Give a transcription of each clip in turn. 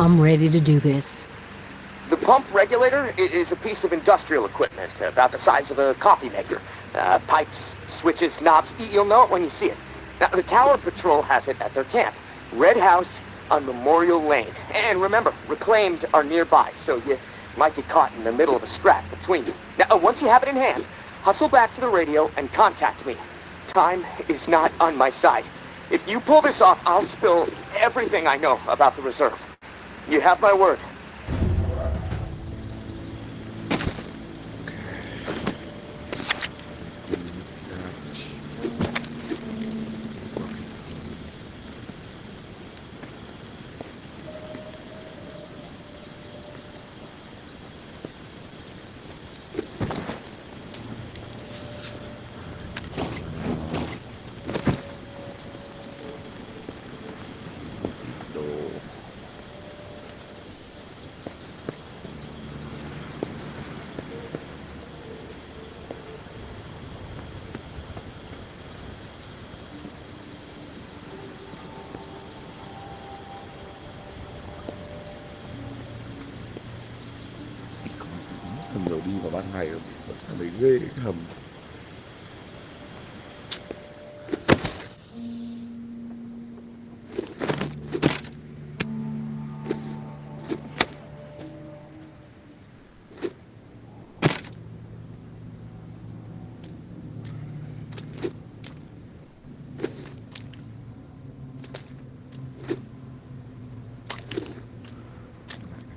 I'm ready to do this. The pump regulator is a piece of industrial equipment about the size of a coffee maker. Pipes, switches, knobs, you'll know it when you see it. Now, the Tower Patrol has it at their camp. Red House on Memorial Lane. And remember, reclaimed are nearby, so you might get caught in the middle of a scrap between you. Now, once you have it in hand, hustle back to the radio and contact me. Time is not on my side. If you pull this off, I'll spill everything I know about the reserve. You have my word. Hầm dầu đi vào ban ngày vẫn thấy ghê cái hầm.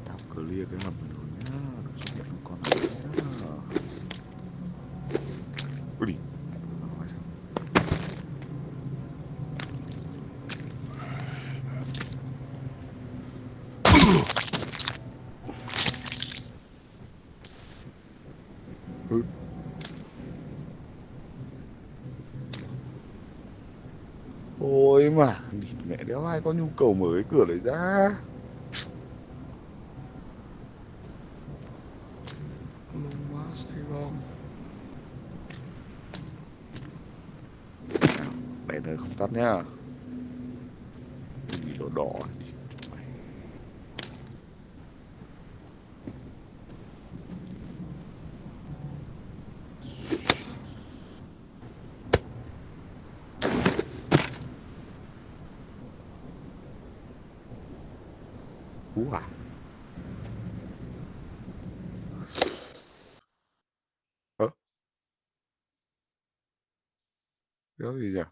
Tao clear cái hầm này rồi nhá, đừng xuất hiện con này nhá. Ui đi. Ôi mà mẹ đéo ai có nhu cầu mở cái cửa này ra. Lông quá Sài Gòn. Đèn này không tắt nhá. Cái gì đỏ đỏ đi. Cú à? Cái gì nhỉ?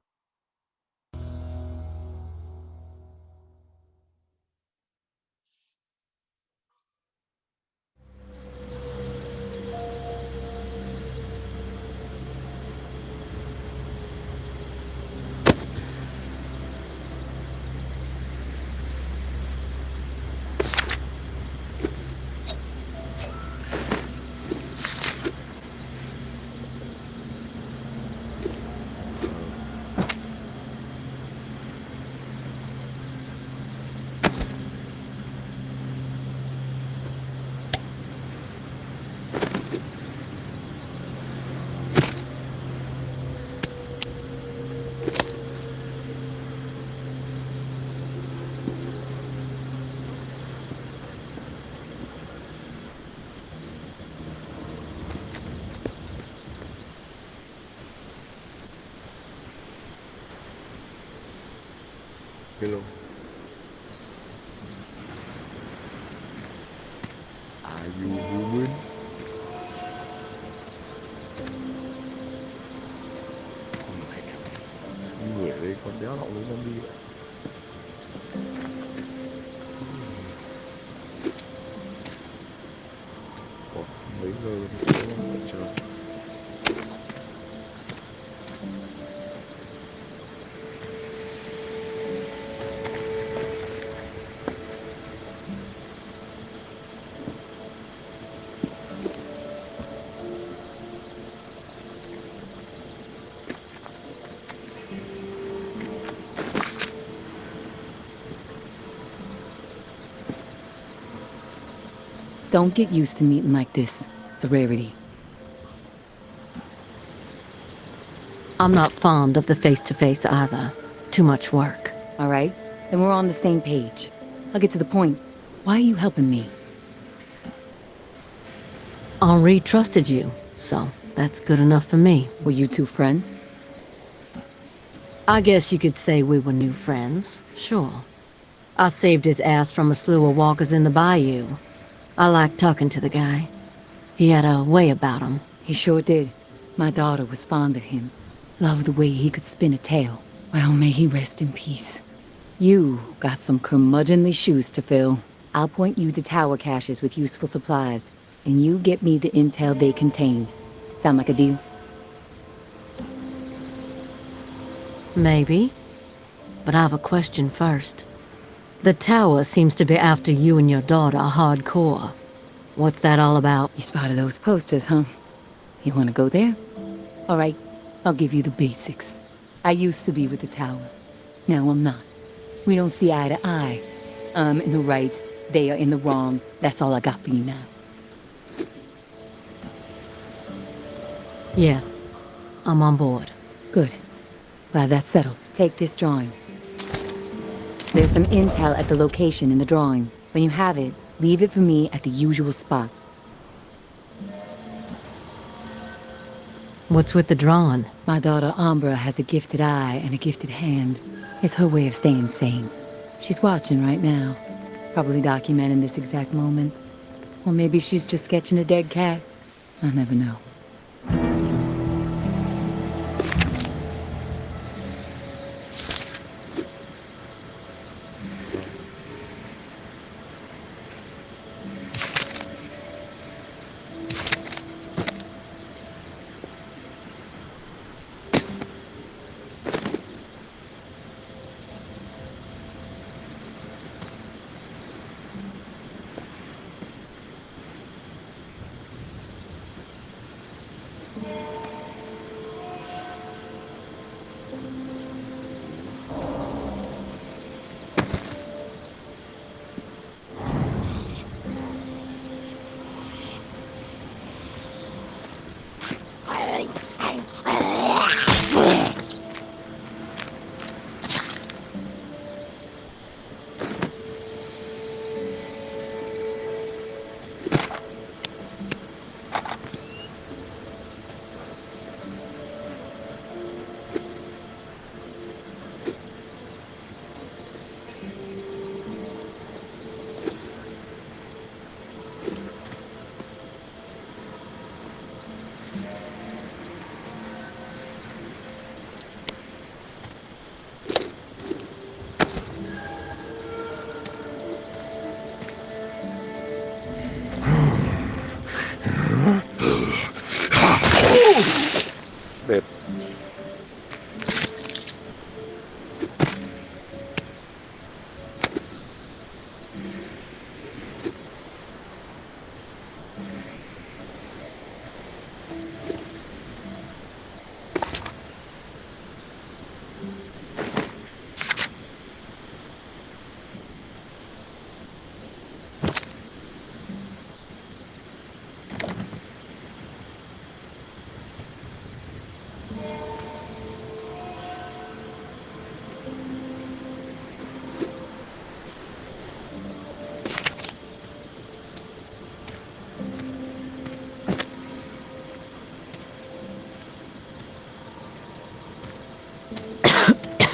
Hello. Are you human? Con mẹ, sao người ở đây con đéo lọng lên zombie vậy? Ủa, mấy giờ thì không trời. Don't get used to meeting like this. It's a rarity. I'm not fond of the face-to-face either. Too much work. All right? Then we're on the same page. I'll get to the point. Why are you helping me? Henri trusted you, so that's good enough for me. Were you two friends? I guess you could say we were new friends, sure. I saved his ass from a slew of walkers in the bayou. I liked talking to the guy. He had a way about him. He sure did. My daughter was fond of him. Loved the way he could spin a tale. Well, may he rest in peace. You got some curmudgeonly shoes to fill. I'll point you to tower caches with useful supplies, and you get me the intel they contain. Sound like a deal? Maybe. But I have a question first. The tower seems to be after you and your daughter hardcore. What's that all about? You spotted those posters, huh? You want to go there? All right, I'll give you the basics. I used to be with the tower. Now I'm not. We don't see eye to eye. I'm in the right, they are in the wrong. That's all I got for you now. Yeah, I'm on board. Good. Glad that's settled. Take this drawing. There's some intel at the location in the drawing. When you have it, leave it for me at the usual spot. What's with the drawing? My daughter Umbra has a gifted eye and a gifted hand. It's her way of staying sane. She's watching right now. Probably documenting this exact moment. Or maybe she's just sketching a dead cat. I'll never know. Đẹp.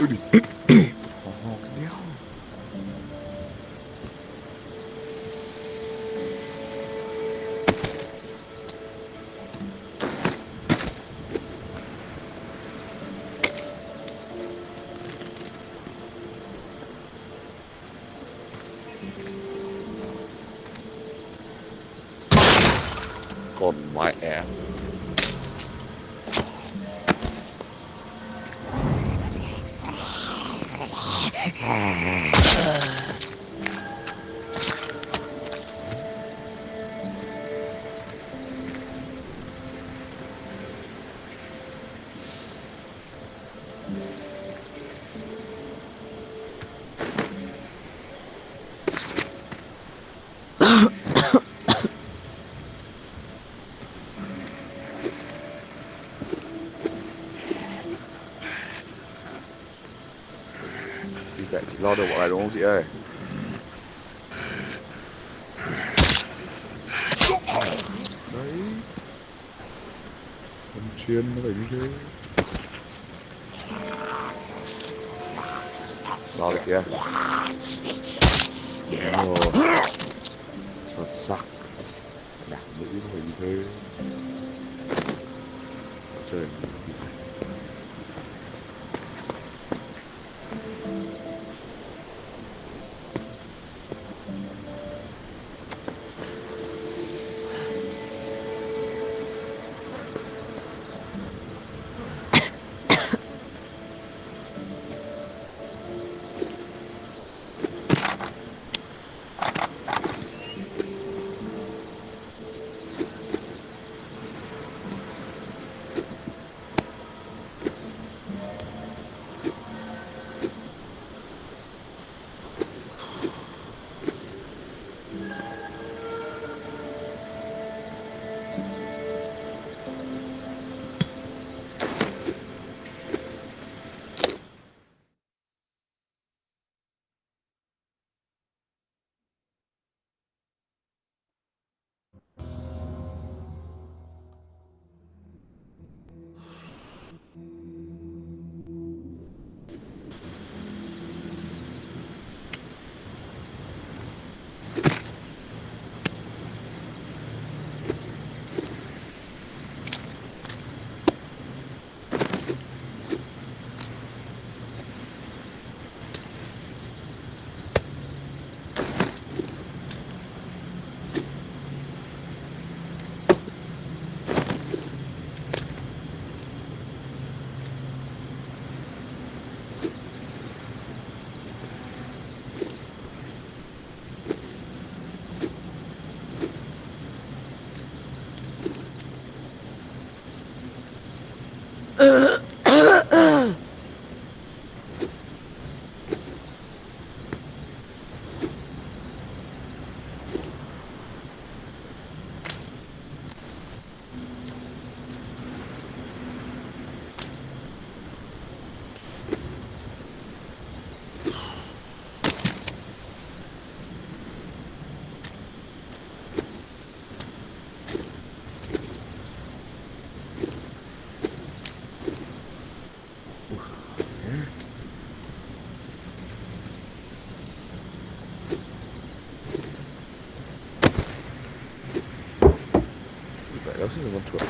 Ui đi. Ồ, cái đéo. Con mẹ. Chị lo được bọn này đúng không chị ơi? khiến nó phải như thế. Sao đấy kìa. Đúng rồi. Xuất sắc. Đảng nữ nó phải như thế. Trời. Vậy đó chính là con chuột.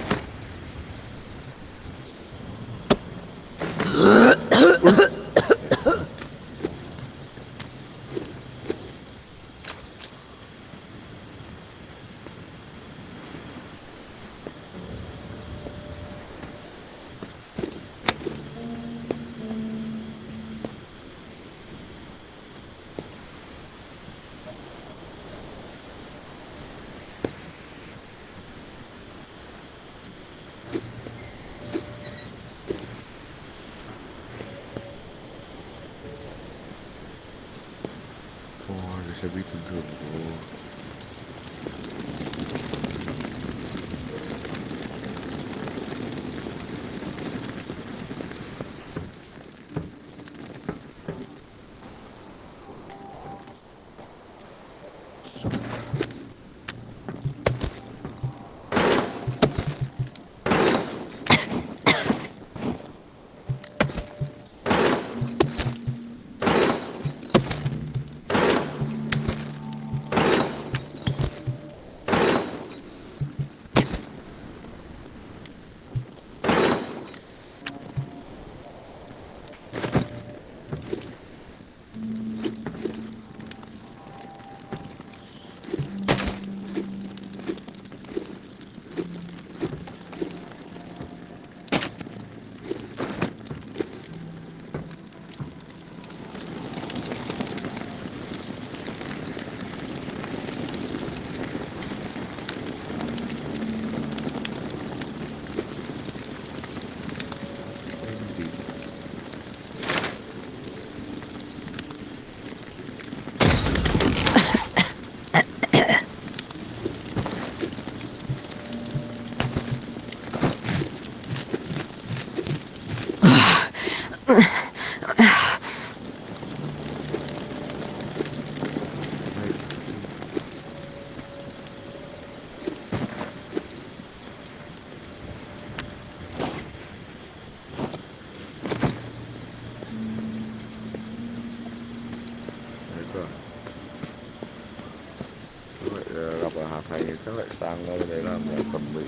Ôi, cái xe buýt thường thường của chắc lại sang đây để làm nhà thẩm mỹ.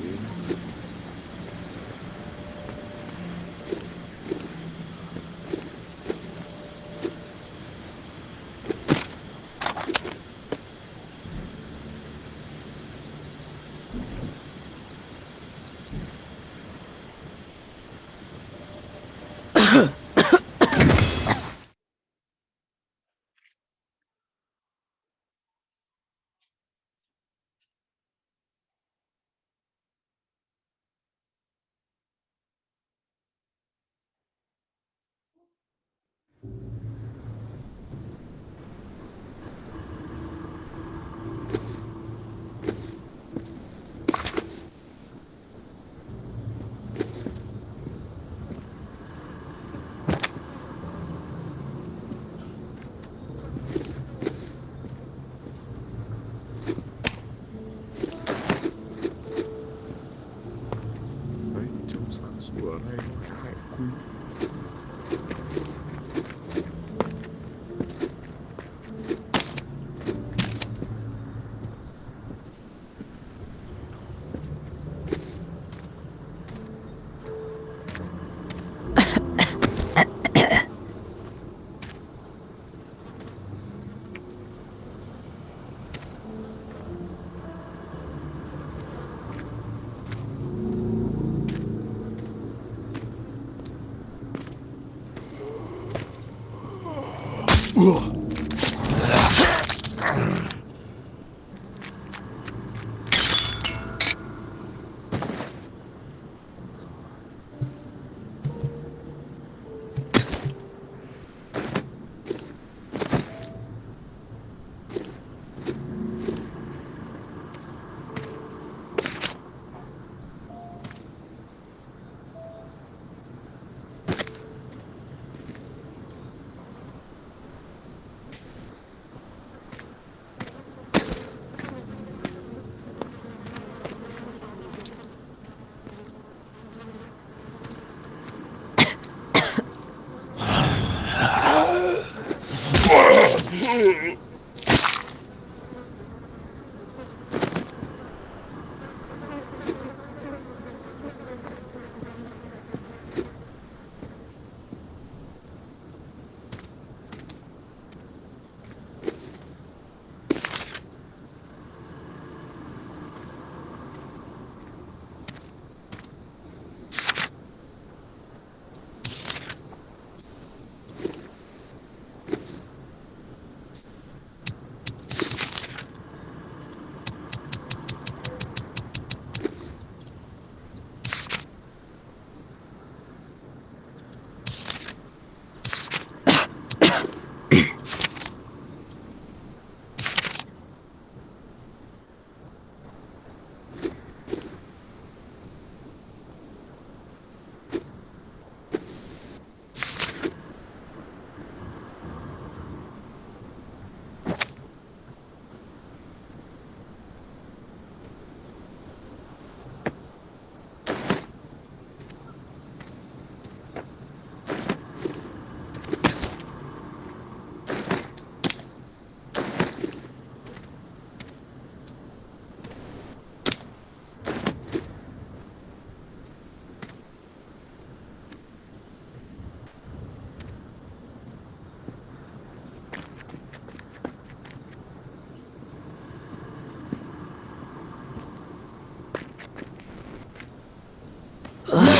Đấy, trong sáng sủa này nó hại quý.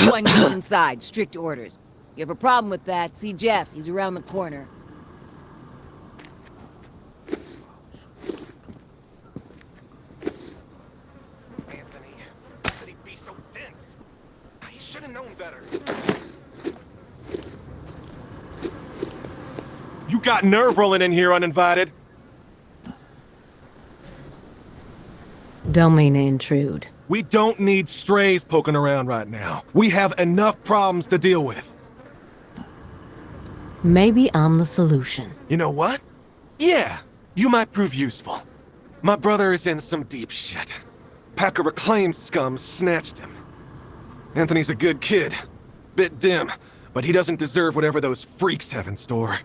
No one goes inside. Strict orders. You have a problem with that, see Jeff. He's around the corner. Anthony, how could he be so dense? He should have known better. You got nerve rolling in here uninvited. Don't mean to intrude. We don't need strays poking around right now. We have enough problems to deal with. Maybe I'm the solution. You know what? Yeah, you might prove useful. My brother is in some deep shit. Pack of reclaimed scum snatched him. Anthony's a good kid. Bit dim, but he doesn't deserve whatever those freaks have in store.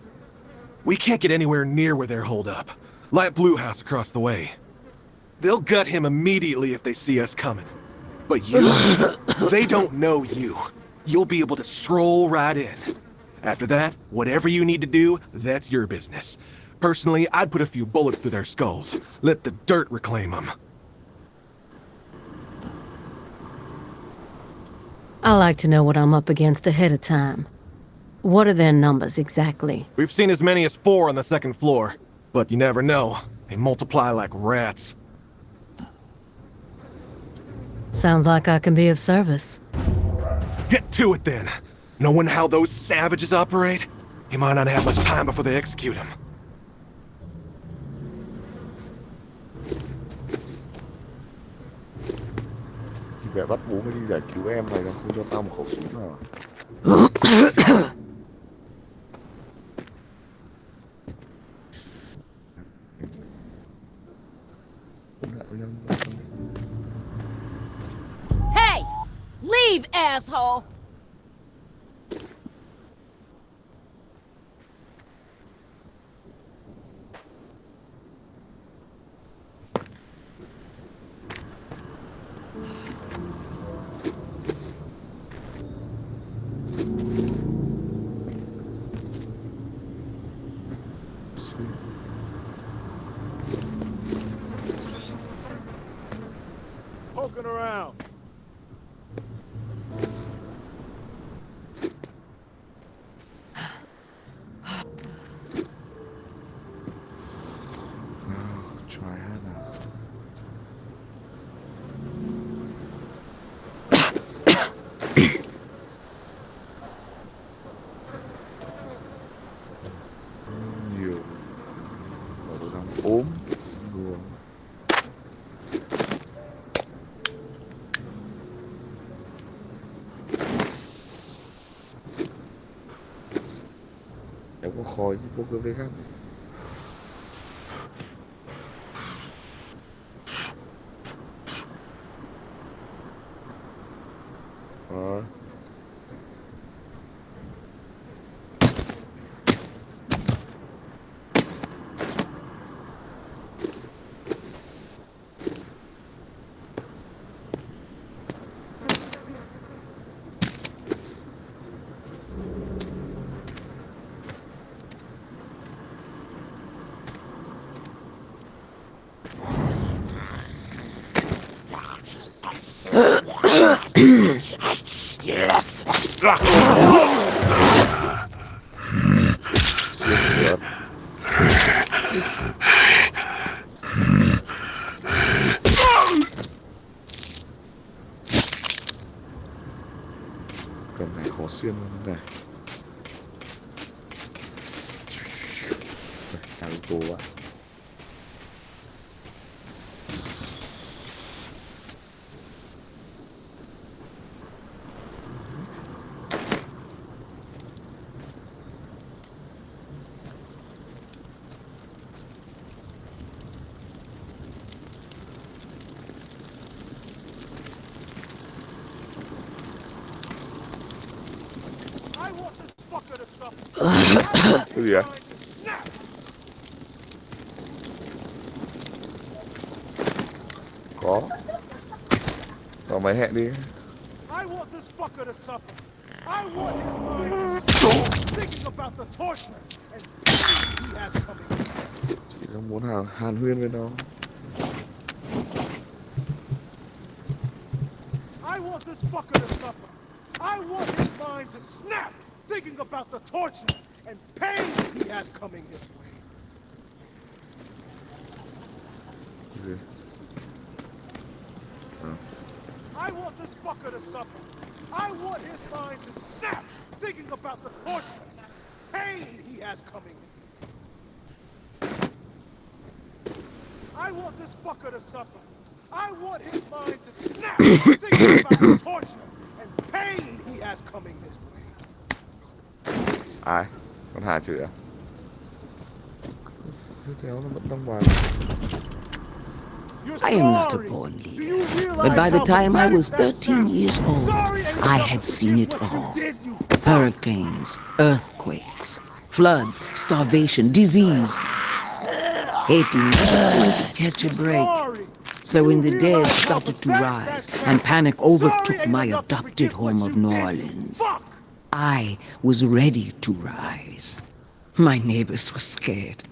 We can't get anywhere near where they're holed up. Light Blue House across the way. They'll gut him immediately if they see us coming. But you, they don't know you. You'll be able to stroll right in. After that, whatever you need to do, that's your business. Personally, I'd put a few bullets through their skulls. Let the dirt reclaim them. I like to know what I'm up against ahead of time. What are their numbers exactly? We've seen as many as 4 on the 2nd floor. But you never know. They multiply like rats. Sounds like I can be of service. Get to it then. Knowing how those savages operate, you might not have much time before they execute him. Thì mẹ bắt bố mới đi giải cứu em này, là không cho tao một khẩu súng nào. Hey! Leave, asshole! Poking around. Try hát nào. Nhiều. Và tôi đang ốm. Đùa. Em có khói chứ có cơ khác. Cần này khó xuyên luôn này. Hàng tù ạ. Cái gì vậy? Có. Rồi mày hẹn đi. I want this fucker to suffer. I want his mind to stop thinking about the torture and pain he has coming. Chị đang muốn hàn huyên với nó. I want this fucker to suffer. I want his mind to snap thinking about the torture and pain he has coming his way. Gì? I want this fucker to suffer. I want his mind to snap thinking about the torture and pain he has coming. I want this fucker to suffer. I want his mind to snap thinking about the torture and pain he has coming his way. Ai? Con Hà chửi à? Dưa kéo nó vẫn đang ngoài. You're I am not a sorry. born Do leader, you realize but by the how time I pathetic was that 13 sounds? years old, Sorry ain't I enough had to seen forget it what you all. did, you Hurricanes, earthquakes, floods, starvation, disease. 18 years to catch a break. sorry. So when the dead started to rise and panic overtook my adopted home of New Orleans, I was ready to rise. My neighbors were scared,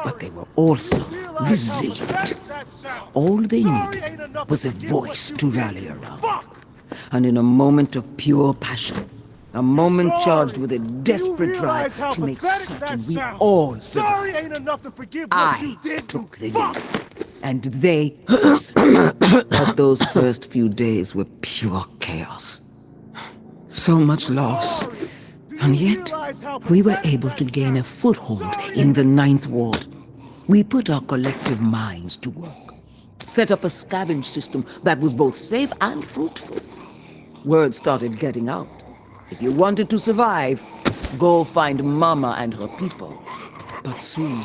but they were also resilient. All they needed was a voice to rally around. And in a moment of pure passion, a moment charged with a desperate drive to make certain we all survived, I took the lead. And they listened. But those first few days were pure chaos. So much loss. And yet, we were able to gain a foothold in the Ninth Ward. We put our collective minds to work. Set up a scavenge system that was both safe and fruitful. Word started getting out. If you wanted to survive, go find Mama and her people. But soon,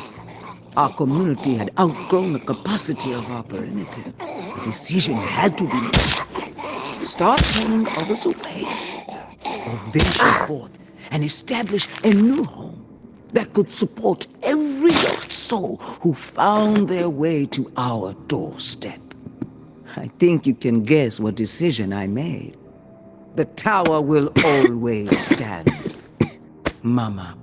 our community had outgrown the capacity of our perimeter. A decision had to be made. Start turning others away, or venture forth and establish a new home that could support every lost soul who found their way to our doorstep. I think you can guess what decision I made. The tower will always stand. Mama.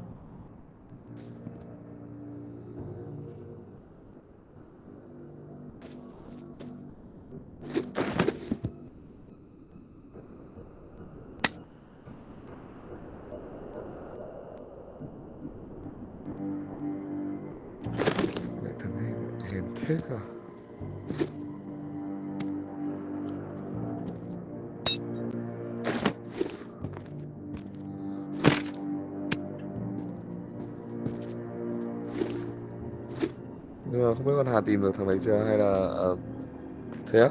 Thằng này hèn thế cả. Nhưng mà không biết con Hà tìm được thằng này chưa hay là thế á?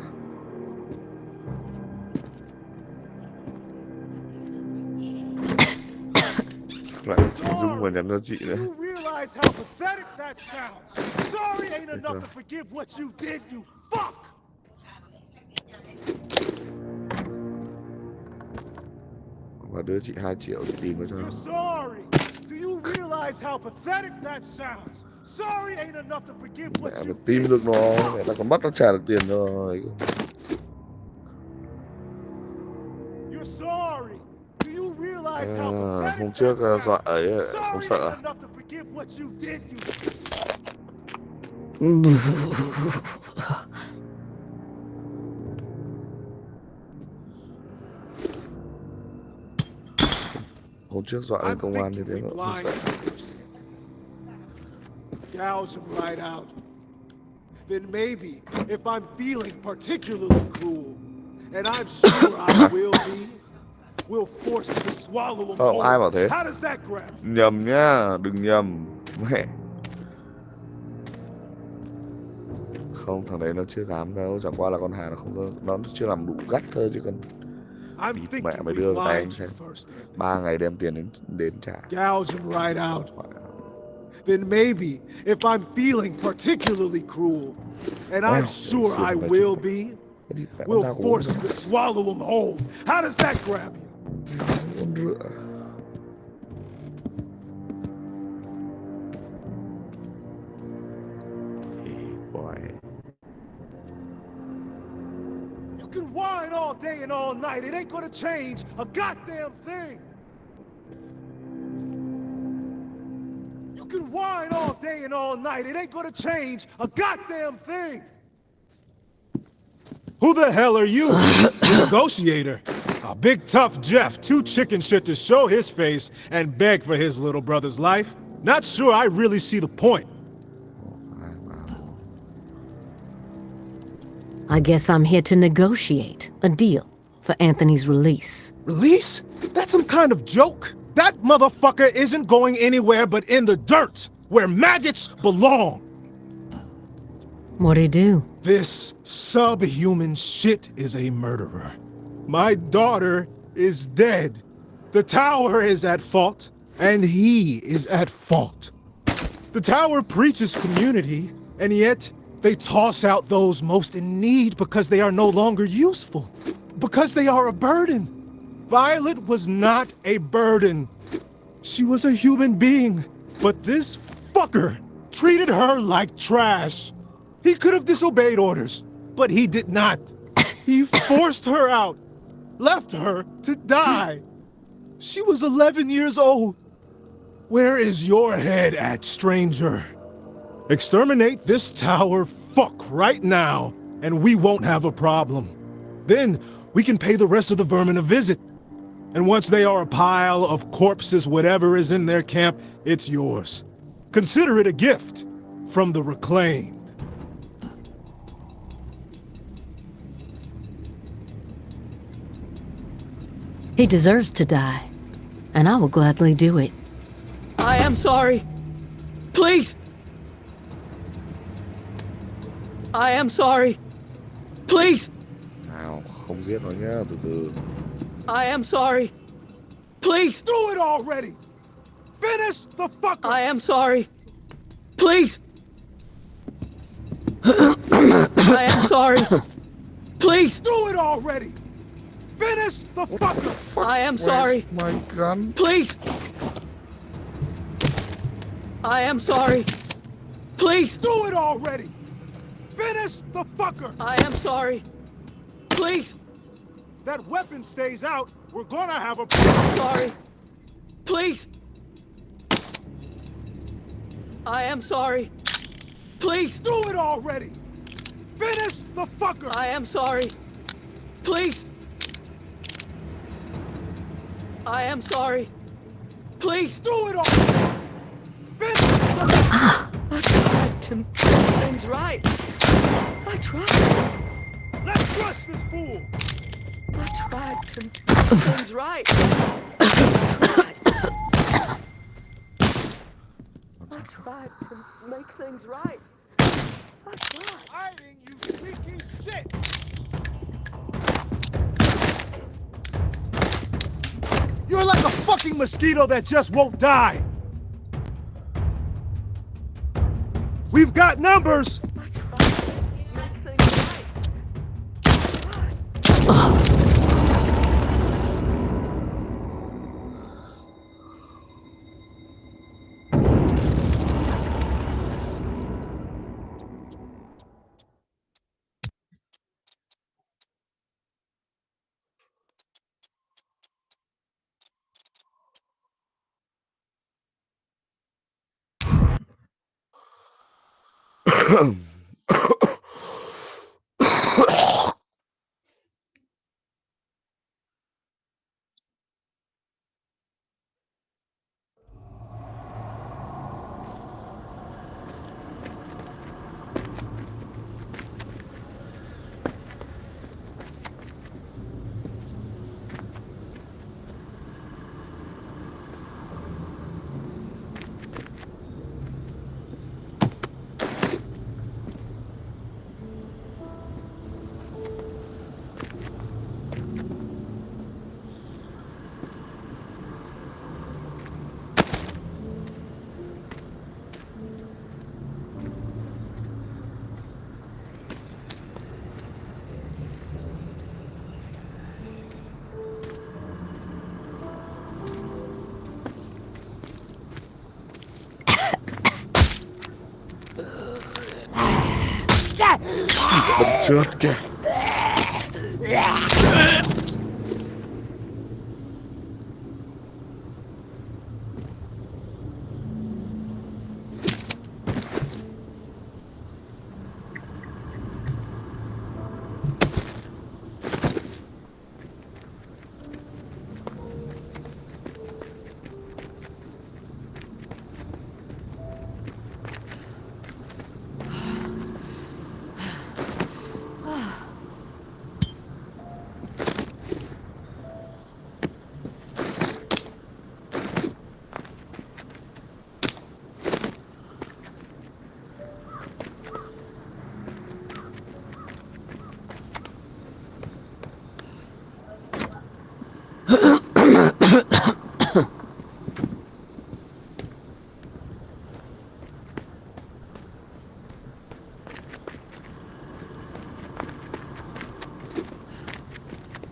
Lại chị Dung mà nhắn cho chị nữa. You realize how pathetic that sounds. Sorry ain't enough to forgive what you did, you fuck! Và đưa chị 2 triệu để tìm nó cho. You're sorry. Do you realize how pathetic that sounds? Sorry ain't enough to forgive what Mẹ you mà tìm được nó, mẹ ta còn bắt nó trả được tiền rồi. You're sorry. Do you realize how pathetic Hôm trước that dọa sounds? ấy không Sorry sợ. ain't enough to forgive what you did, you Hôm trước dọa lên công an như thế mà không sợ. Gouge him right out. Then maybe, if I'm feeling particularly cruel, and I'm sure I will be, we'll force him to swallow him Không, ai whole. bảo thế? How does that grab? Nhầm nhá, đừng nhầm. Mẹ. Không, thằng đấy nó chưa dám đâu, chẳng qua là con Hà nó chưa làm đủ gắt thôi chứ còn bịt mẹ mày đưa tay anh xem. 3 ngày đem tiền đến trả. Gouge him right out. Then maybe, if I'm feeling particularly cruel, and I'm sure I will be, we'll force him to swallow him whole. How does that grab you? You can whine all day and all night. It ain't gonna change a goddamn thing. You can whine all day and all night. It ain't gonna change a goddamn thing. Who the hell are you? The negotiator. A big tough Jeff, too chicken shit to show his face and beg for his little brother's life. Not sure I really see the point. I guess I'm here to negotiate a deal for Anthony's release. Release? That's some kind of joke? That motherfucker isn't going anywhere but in the dirt, where maggots belong. What'd he do? This subhuman shit is a murderer. My daughter is dead. The tower is at fault, and he is at fault. The tower preaches community, and yet they toss out those most in need because they are no longer useful. Because they are a burden. Violet was not a burden. She was a human being, but this fucker treated her like trash. He could have disobeyed orders. But he did not. He forced her out, left her to die. She was 11 years old. Where is your head at, stranger? Exterminate this tower fuck right now, and we won't have a problem. Then we can pay the rest of the vermin a visit. And once they are a pile of corpses, whatever is in their camp, it's yours. Consider it a gift from the reclaimed. He deserves to die, and I will gladly do it. I am sorry. Please. I am sorry. Please. Nào, không giết nó nhá, từ từ. I am sorry. Please. Do it already! Finish the fucker! I am sorry. Please. I am sorry. Please. Do it already! Finish the fucker! I am sorry. My gun. Please. I am sorry. Please. Do it already! Finish the fucker! I am sorry. Please. That weapon stays out, we're gonna have a... Sorry. Please. I am sorry. Please. Do it already! Finish the fucker! I am sorry. Please. I am sorry. Please. Do it all! Finish the... I tried to make things right. I tried. Let's crush this fool! I tried to make things right. I tried to make things right. I tried. Hiding, you sneaky shit! You're like a fucking mosquito that just won't die! We've got numbers! I tried to make things right. I tried. Bật chết kìa.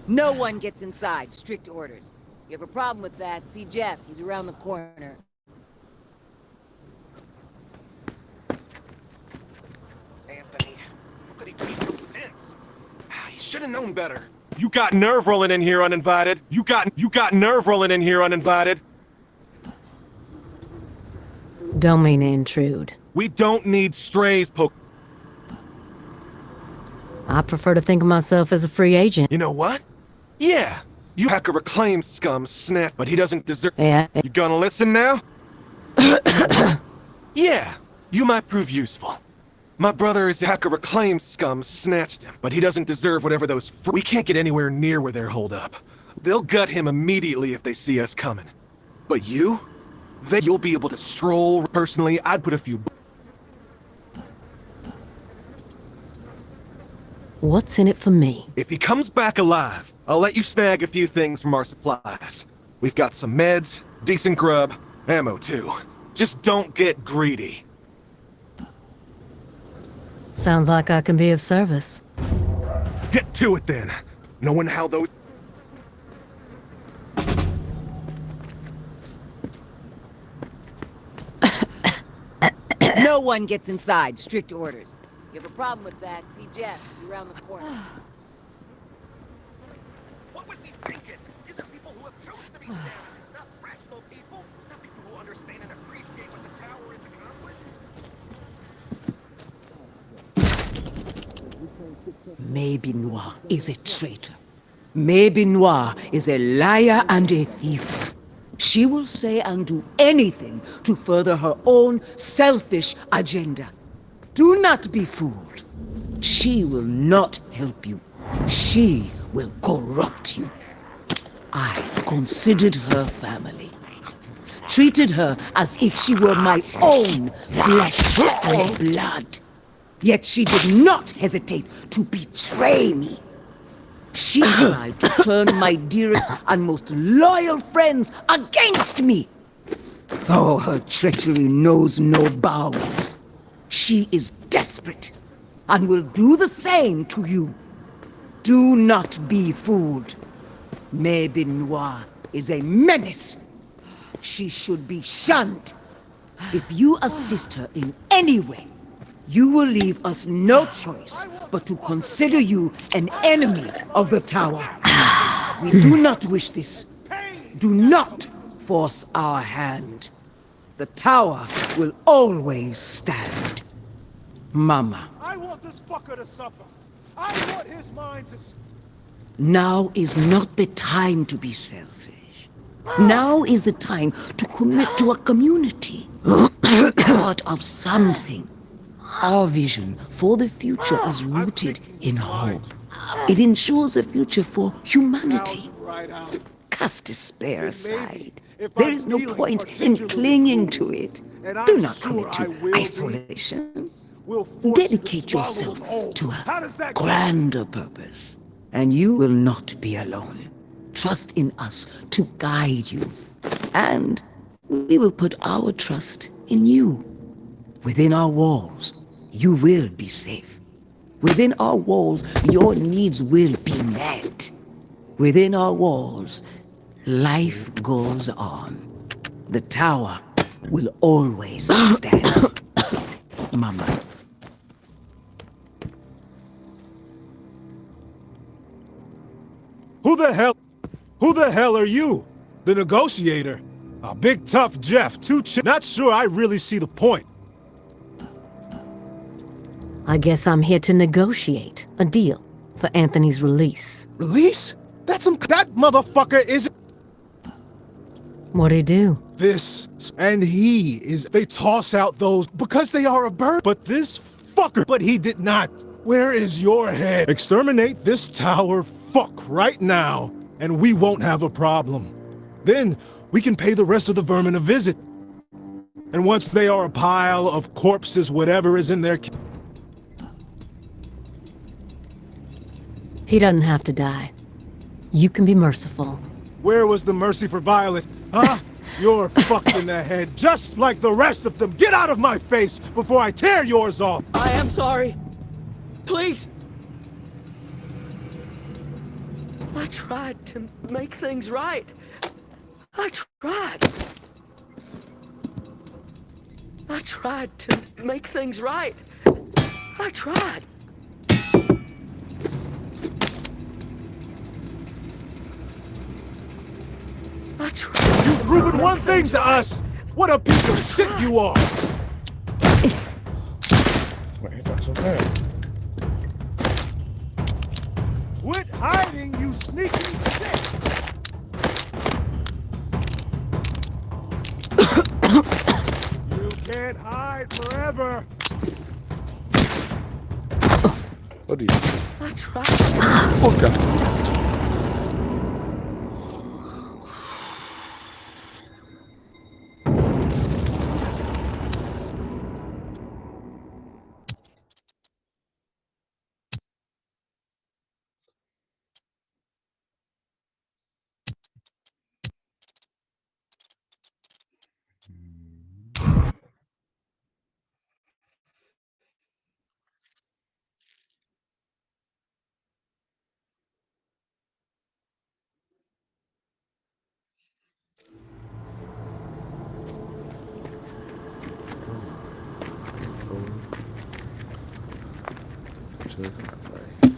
No one gets inside. Strict orders. You have a problem with that, see Jeff. He's around the corner. Anthony, how could he be so dense? Should have known better. You got nerve rolling in here uninvited. You got nerve rolling in here uninvited. Don't mean to intrude. We don't need strays poke. I prefer to think of myself as a free agent. You know what? Yeah, you Packer reclaimed scum snap, but he doesn't deserve. Yeah. You gonna listen now? Yeah, you might prove useful. My brother is Packer reclaimed scum snatched him, but he doesn't deserve whatever those. We can't get anywhere near where they're holed up. They'll gut him immediately if they see us coming. But you? You'll be able to stroll. Personally, I'd put a few. What's in it for me? If he comes back alive, I'll let you snag a few things from our supplies. We've got some meds, decent grub, ammo too. Just don't get greedy. Sounds like I can be of service. Get to it then. Knowing how those. No one gets inside. Strict orders. You have a problem with that, see Jeff. He's around the corner. What was he thinking? These are people who have chosen to be standing, not rational people, not people who understand and appreciate what the tower is accomplished. Maybe Noir is a traitor. Maybe Noir is a liar and a thief. She will say and do anything to further her own selfish agenda. Do not be fooled. She will not help you. She will corrupt you. I considered her family. Treated her as if she were my own flesh and blood. Yet she did not hesitate to betray me. She tried to turn my dearest and most loyal friends against me. Oh, her treachery knows no bounds. She is desperate and will do the same to you. Do not be fooled. Maybe Noir is a menace. She should be shunned. If you assist her in any way, you will leave us no choice but to consider you an enemy of the tower. We do not wish this. Do not force our hand. The tower will always stand. Mama. I want this fucker to suffer. I want his mind to... Now is not the time to be selfish. Now is the time to commit to a community. Part of something. Our vision for the future is rooted in hope. It ensures a future for humanity. Cast despair aside. There is no point in clinging to it. Do not commit to isolation. Dedicate yourself to a grander purpose, and you will not be alone. Trust in us to guide you, and we will put our trust in you. Within our walls, you will be safe. Within our walls, your needs will be met. Within our walls, life goes on. The tower will always stand. Mama. Who the hell are you? The negotiator? A big tough Jeff, not sure I really see the point. I guess I'm here to negotiate a deal for Anthony's release. Release? That motherfucker isn't... What'd he do? This, and he is... They toss out those because they are a bird. But this fucker... But he did not. Where is your head? Exterminate this tower fuck right now, and we won't have a problem. Then we can pay the rest of the vermin a visit. And once they are a pile of corpses, whatever is in their... He doesn't have to die. You can be merciful. Where was the mercy for Violet? Huh? You're fucked in the head, just like the rest of them. Get out of my face before I tear yours off. I am sorry. Please. I tried to make things right. I tried to make things right. I tried. You've proven one thing to us! What a piece of shit you are! Mẹ đặt xuống này. Quit hiding, you sneaky shit! You can't hide forever! What do you I tried. Ôi trời. Tôi chơi cái mặt này.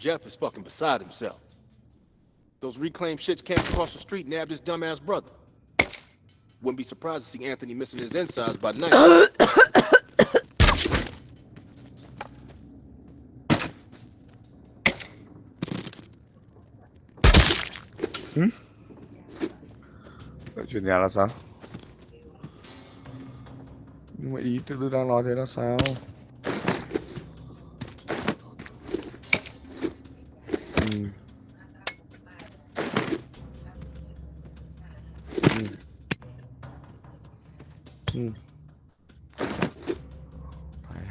Jeff is fucking beside himself. Those reclaimed shits came across the street and nabbed his dumbass brother. Wouldn't be surprised to see Anthony missing his insides by night. Chuyện nhà là sao? Nhưng mà ý tôi đang nói thế là sao? Phải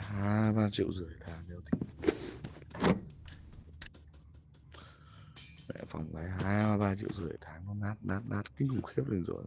2-3 triệu rưỡi tháng nếu thì mẹ phòng cái 2-3 triệu rưỡi tháng nó nát kinh khủng khiếp lên rồi.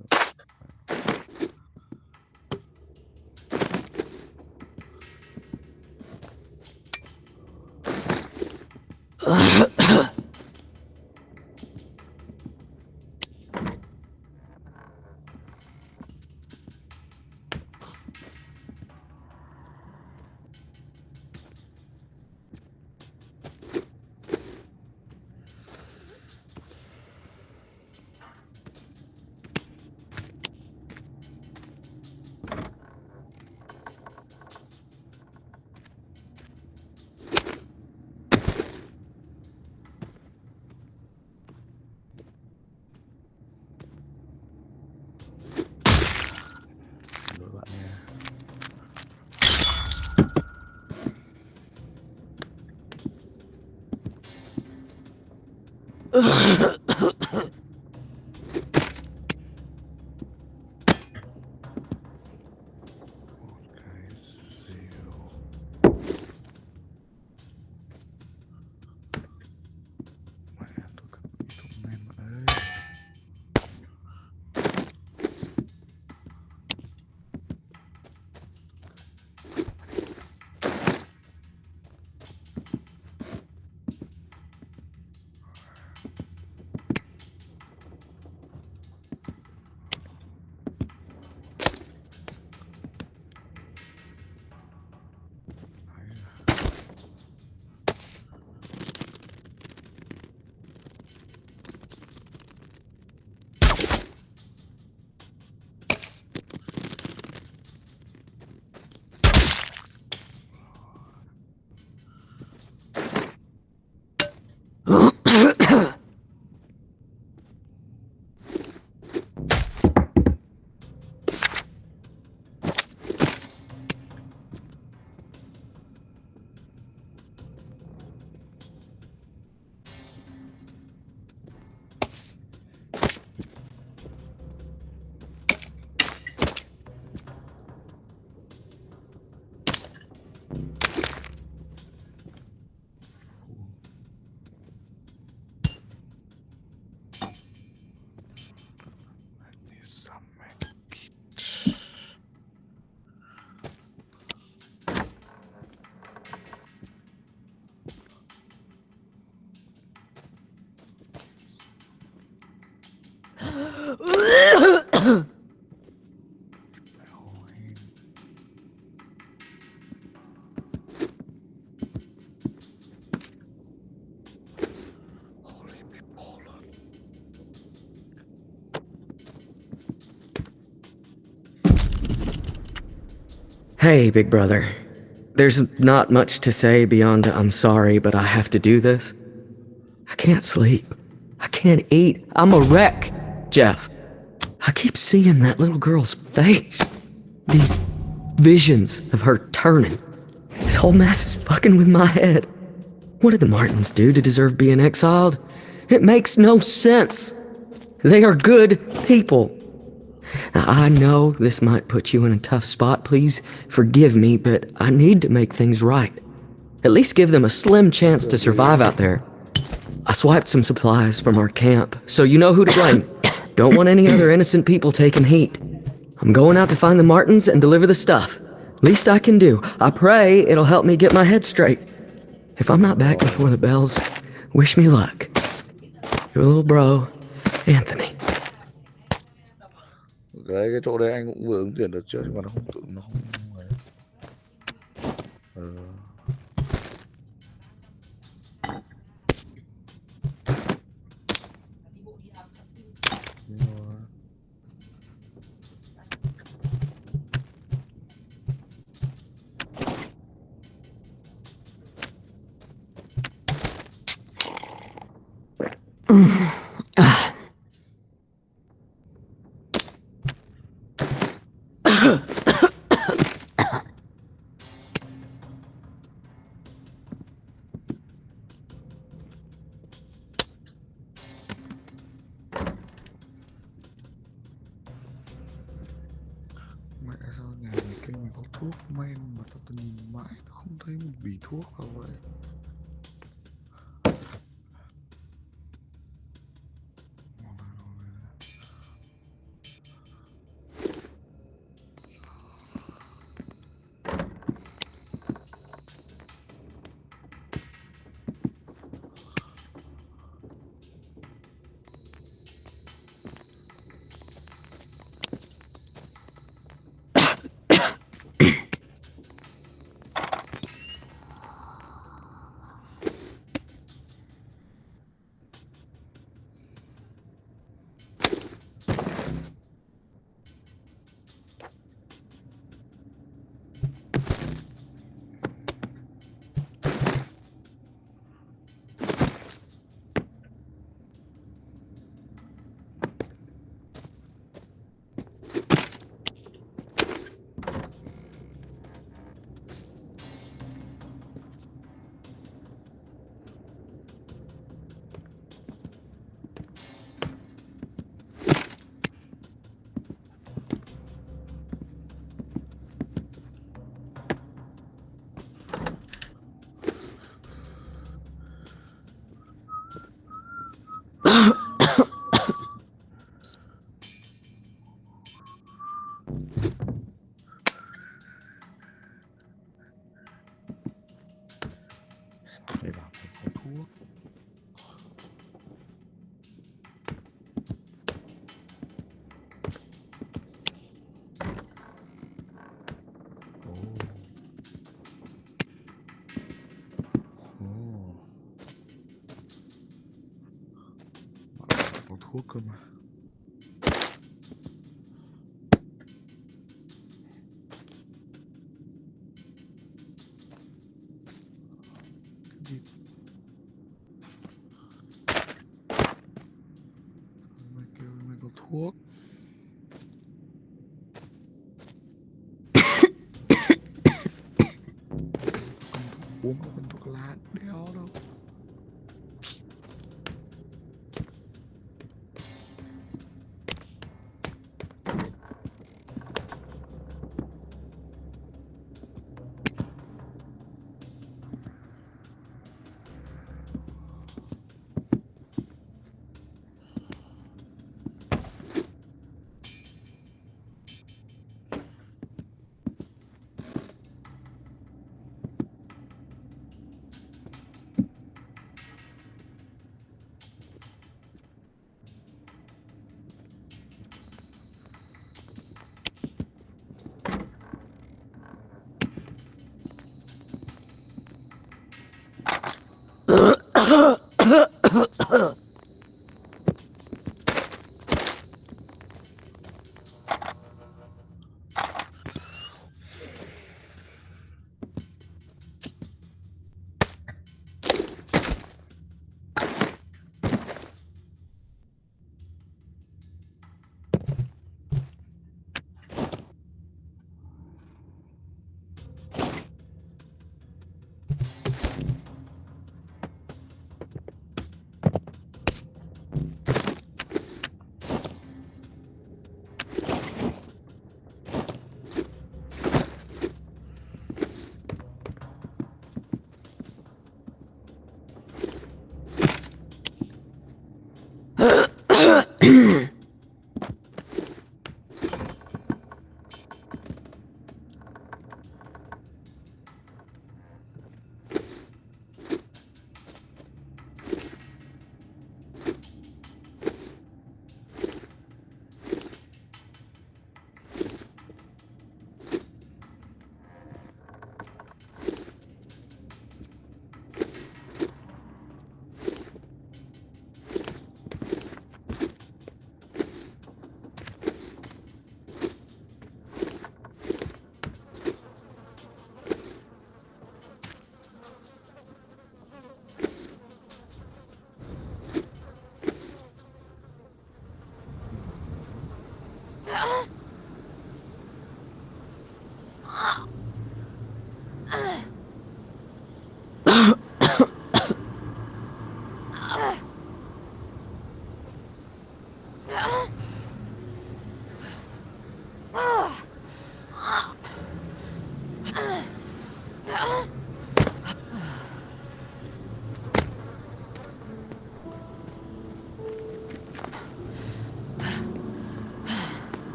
Hey, big brother. There's not much to say beyond I'm sorry, but I have to do this. I can't sleep. I can't eat. I'm a wreck, Jeff. I keep seeing that little girl's face. These visions of her turning. This whole mess is fucking with my head. What did the Martins do to deserve being exiled? It makes no sense. They are good people. Now, I know this might put you in a tough spot. Please forgive me, but I need to make things right. At least give them a slim chance to survive out there. I swiped some supplies from our camp, so you know who to blame. Don't want any other innocent people taking heat. I'm going out to find the Martins and deliver the stuff. Least I can do. I pray it'll help me get my head straight. If I'm not back before the bells, wish me luck. Your little bro, Anthony. Cái chỗ đấy anh cũng vừa ứng tuyển được trước nhưng mà nó không Mẹ sao nhà mày kêu mày có thuốc men mà tao nhìn mãi tao không thấy một vỉ thuốc nào vậy. Mày bảo mày có thuốc. Ồ. Ồ. Bảo mày có thuốc cơ mà. Cái gì? Mày kêu mày có thuốc. Uống không cần thuốc lá đéo đâu.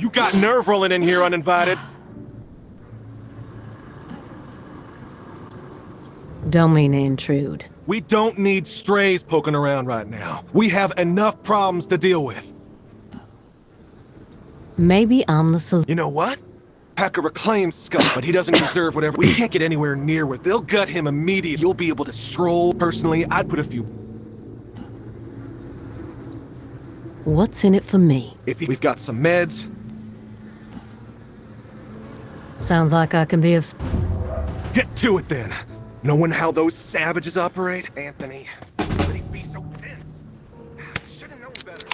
You got nerve rolling in here uninvited. Don't mean to intrude. We don't need strays poking around right now. We have enough problems to deal with. Maybe I'm the solution. You know what? Packer reclaims scum, but he doesn't deserve whatever. We can't get anywhere near where they'll gut him immediately. You'll be able to stroll. Personally, I'd put a few... What's in it for me? If we've got some meds... Sounds like I can be of... Get to it then. Knowing how those savages operate, Anthony. Would he be so dense? Should have known better.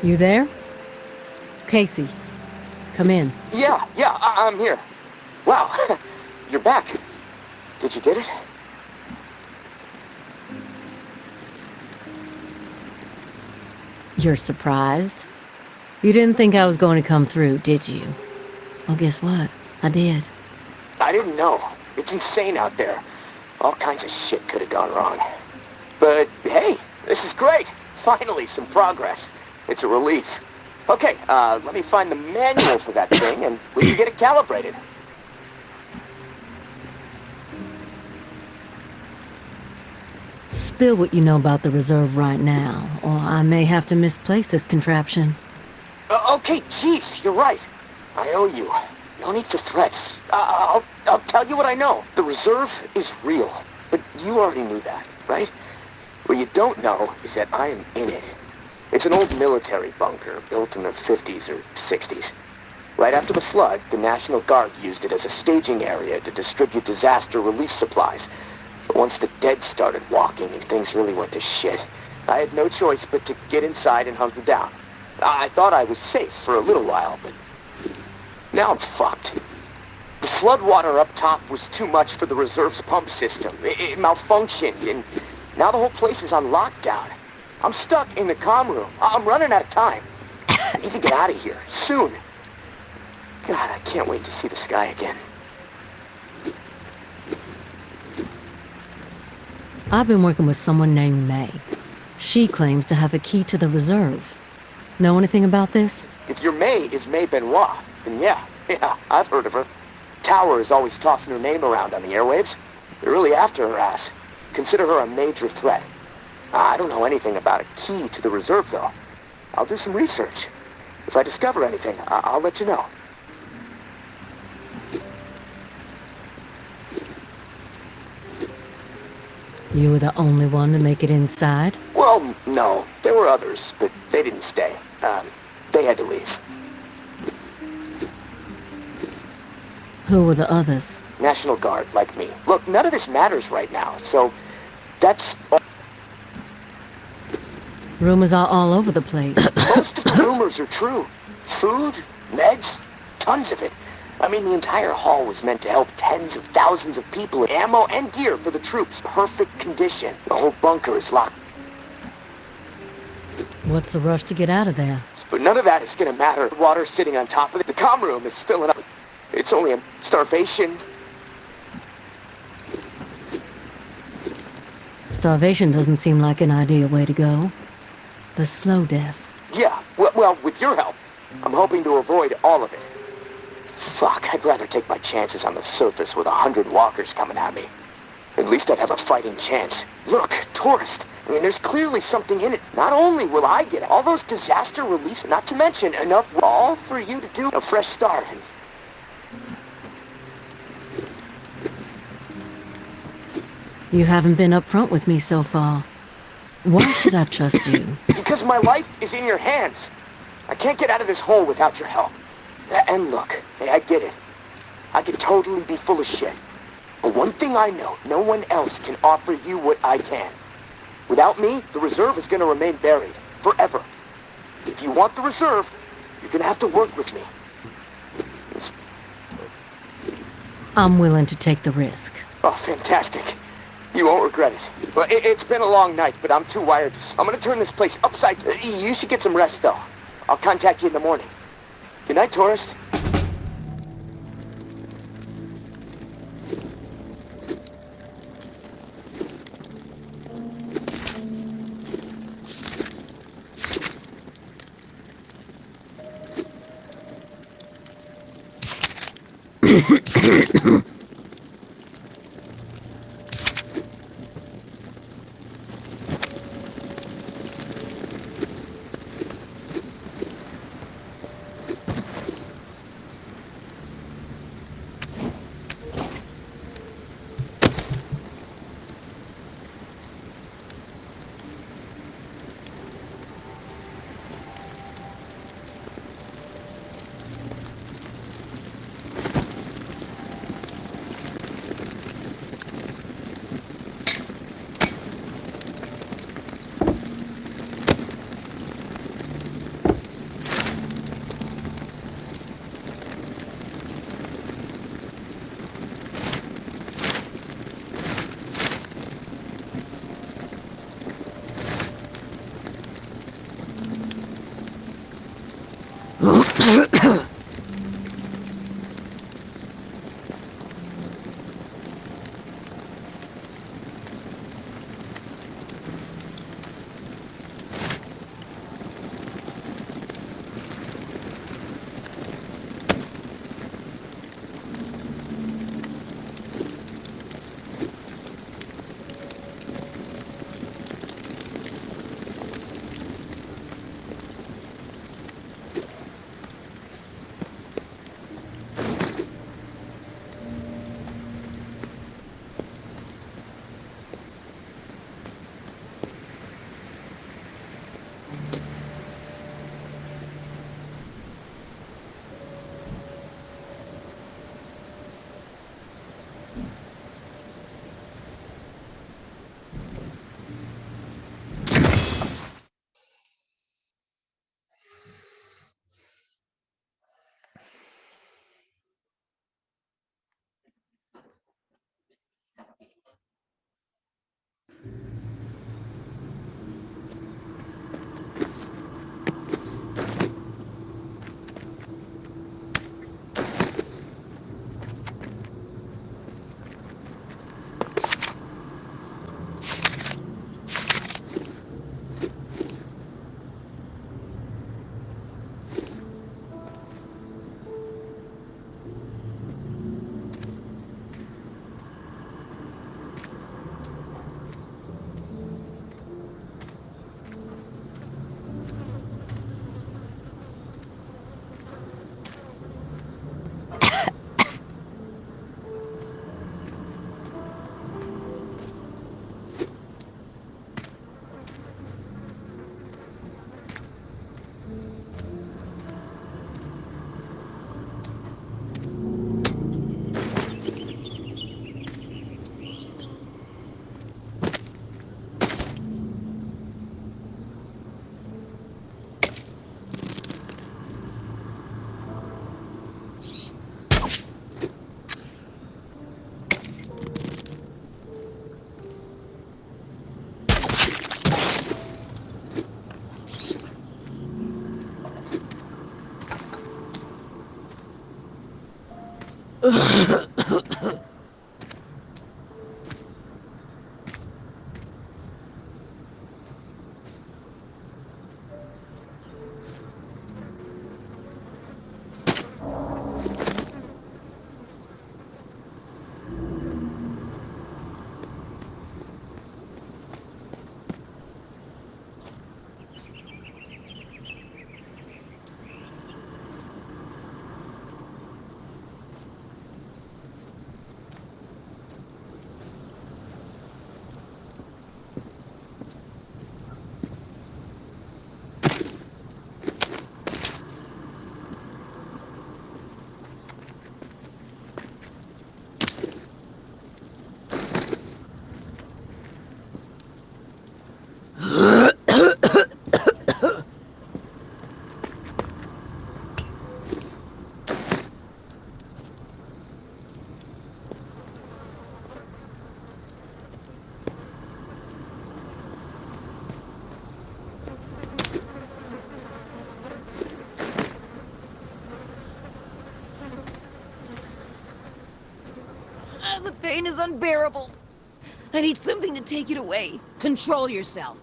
You there? Casey, come in. Yeah, I'm here. Wow, you're back. Did you get it? You're surprised? You didn't think I was going to come through, did you? Well, guess what? I did. I didn't know. It's insane out there. All kinds of shit could have gone wrong. But hey, this is great. Finally, some progress. It's a relief. Okay, let me find the manual for that thing and we can get it calibrated. Spill what you know about the reserve right now, or I may have to misplace this contraption. Okay, jeez, you're right. I owe you. No need for threats. I'll tell you what I know. The reserve is real, but you already knew that, right? What you don't know is that I am in it. It's an old military bunker built in the 50s or 60s. Right after the flood, the National Guard used it as a staging area to distribute disaster relief supplies. But once the dead started walking and things really went to shit, I had no choice but to get inside and hunker down. I thought I was safe for a little while, but now I'm fucked. The floodwater up top was too much for the reserve's pump system. It malfunctioned, and now the whole place is on lockdown. I'm stuck in the comm room. I'm running out of time. I need to get out of here, soon. God, I can't wait to see the sky again. I've been working with someone named May. She claims to have a key to the reserve. Know anything about this? If your May is May Benoit, then yeah, I've heard of her. Tower is always tossing her name around on the airwaves. They're really after her ass. Consider her a major threat. I don't know anything about a key to the reserve, though. I'll do some research. If I discover anything, I'll let you know. You were the only one to make it inside? Well, no. There were others, but they didn't stay. They had to leave. Who were the others? National Guard, like me. Look, none of this matters right now, so that's all. Rumors are all over the place. Most of the rumors are true. Food, meds, tons of it. I mean, the entire hall was meant to help tens of thousands of people with ammo and gear for the troops. Perfect condition. The whole bunker is locked. What's the rush to get out of there? But none of that is gonna matter. The water's sitting on top of it. The comm room is filling up. It's only a starvation. Starvation doesn't seem like an ideal way to go. The slow death. Yeah, well, with your help, I'm hoping to avoid all of it. Fuck, I'd rather take my chances on the surface with 100 walkers coming at me. At least I'd have a fighting chance. Look, tourist. I mean, there's clearly something in it. Not only will I get all those disaster reliefs, not to mention enough all for you to do a fresh start. You haven't been upfront with me so far. Why should I trust you? Because my life is in your hands. I can't get out of this hole without your help. And look, I get it. I could totally be full of shit. But one thing I know, no one else can offer you what I can. Without me, the reserve is gonna remain buried. Forever. If you want the reserve, you're gonna have to work with me. I'm willing to take the risk. Oh, fantastic. You won't regret it. Well, it's been a long night, but I'm too wired to... I'm gonna turn this place upside... You should get some rest, though. I'll contact you in the morning. Good night, tourist. The pain is unbearable. I need something to take it away. Control yourself.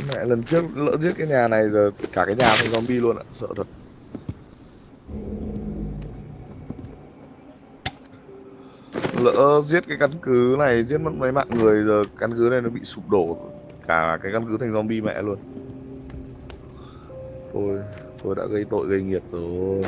Mẹ, lần trước lỡ giết cái nhà này giờ cả cái nhà thành zombie luôn ạ, sợ thật. Lỡ giết cái căn cứ này, giết mất mấy mạng người, giờ căn cứ này nó bị sụp đổ, cả cái căn cứ thành zombie mẹ luôn. Tôi đã gây tội gây nghiệt rồi.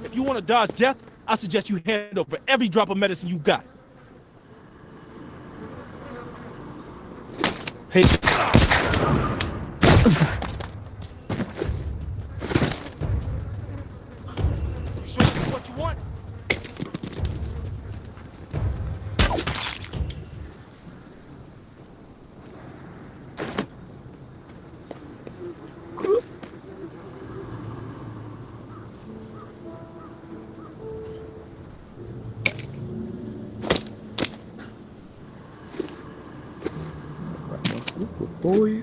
If you want to dodge death, I suggest you hand over every drop of medicine you got. Hey. You sure this is what you want? Của tôi.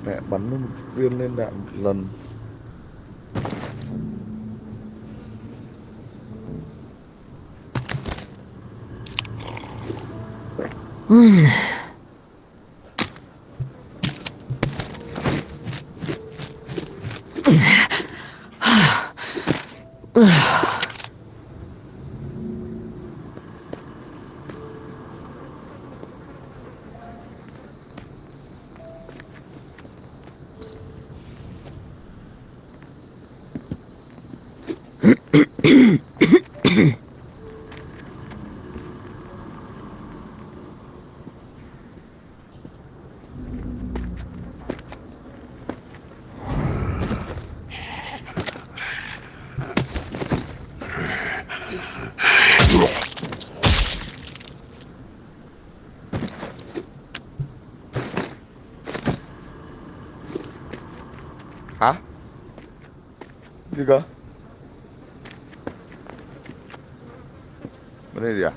Mẹ bắn nó một viên lên đạn một lần. Hả? Gì cơ? Bên đây gì à?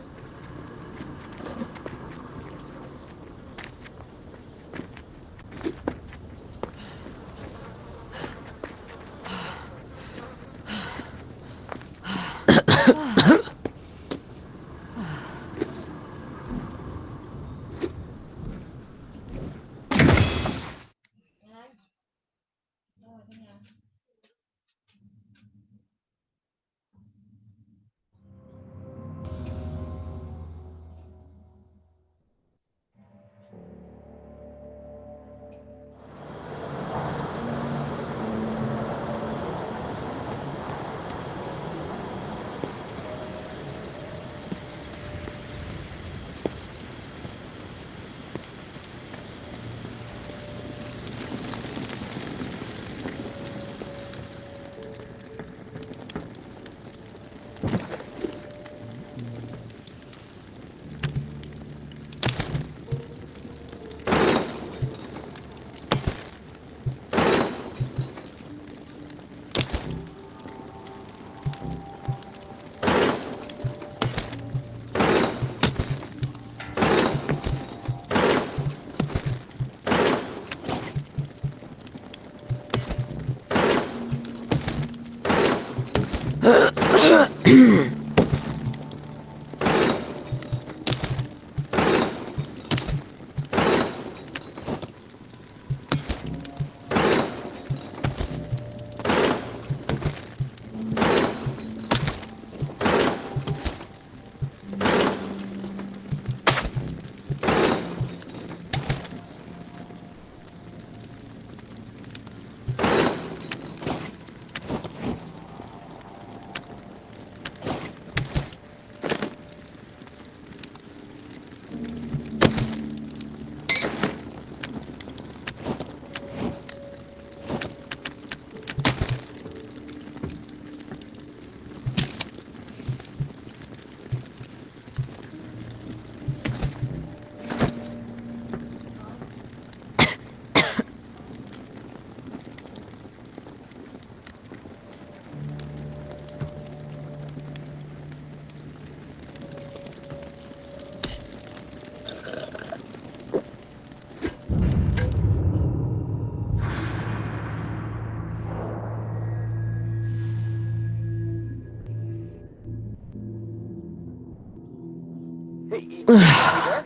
Hey, you there?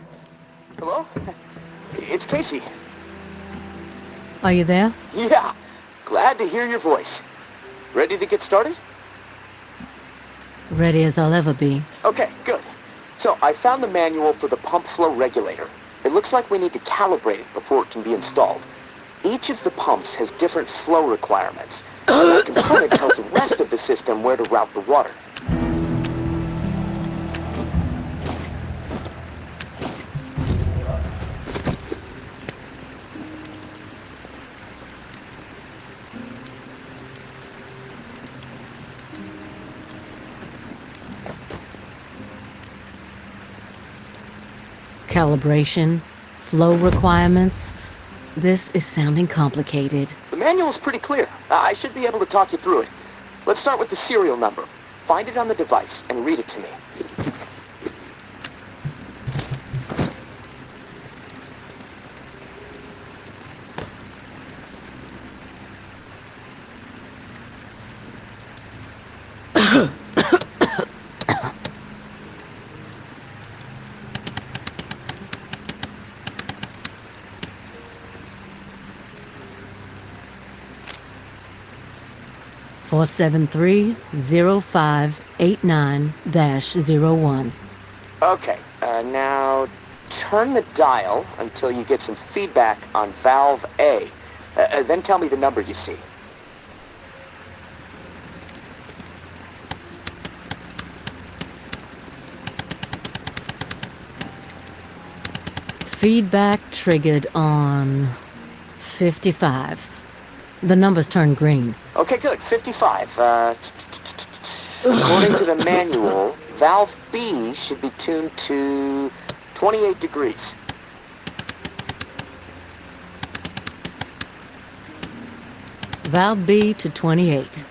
Hello? It's Casey. Are you there? Yeah, glad to hear your voice. Ready to get started? Ready as I'll ever be. Okay, good. So, I found the manual for the pump flow regulator. It looks like we need to calibrate it before it can be installed. Each of the pumps has different flow requirements. And that component tells the rest of the system where to route the water. Calibration, flow requirements. This is sounding complicated. The manual's pretty clear. I should be able to talk you through it. Let's start with the serial number. Find it on the device and read it to me. Four 730-589-01. Okay, now turn the dial until you get some feedback on valve A. Then tell me the number you see. Feedback triggered on 55. The numbers turned green. Okay, good. 55. According to the manual, valve B should be tuned to 28 degrees. Valve B to 28.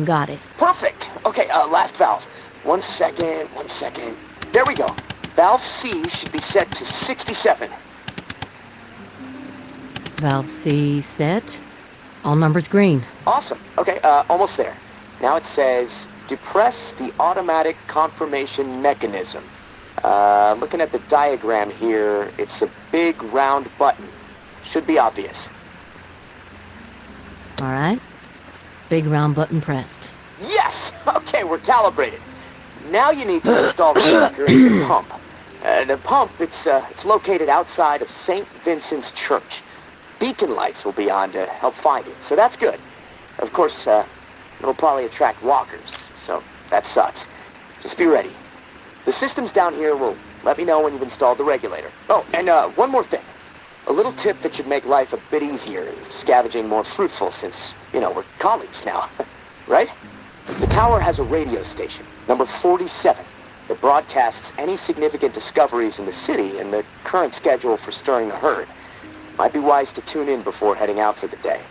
Got it. Perfect. Okay, last valve. One second. There we go. Valve C should be set to 67. Valve C set. All numbers green. Awesome. Okay, almost there. Now it says, depress the automatic confirmation mechanism. Looking at the diagram here, it's a big round button. Should be obvious. All right? Big round button pressed. Yes! Okay, we're calibrated. Now you need to install the sucker into the pump. The pump, it's located outside of St. Vincent's Church. Beacon lights will be on to help find it, so that's good. Of course, it'll probably attract walkers, so that sucks. Just be ready. The systems down here will let me know when you've installed the regulator. Oh, and one more thing. A little tip that should make life a bit easier, scavenging more fruitful since, we're colleagues now. Right? The tower has a radio station, number 47, that broadcasts any significant discoveries in the city and the current schedule for stirring the herd. Might be wise to tune in before heading out for the day.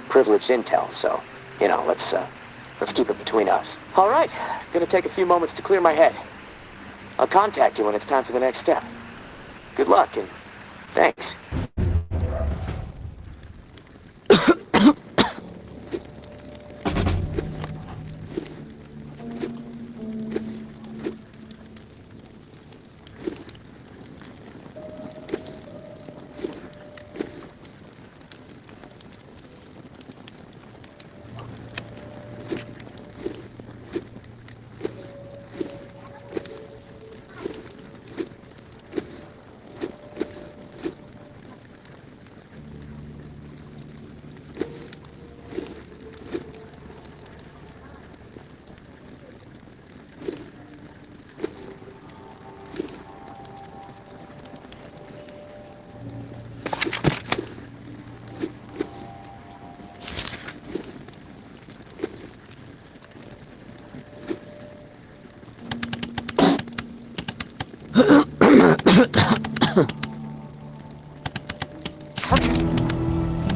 Privileged intel, so, let's keep it between us. All right, gonna take a few moments to clear my head. I'll contact you when it's time for the next step. Good luck, and thanks.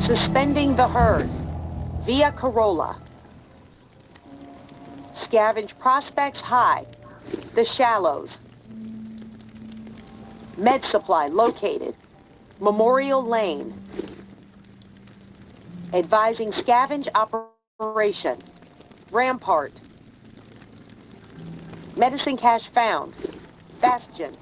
Suspending the herd via Corolla. Scavenge prospects high. The shallows. Med supply located. Memorial Lane. Advising scavenge operation. Rampart. Medicine cache found. Bastion.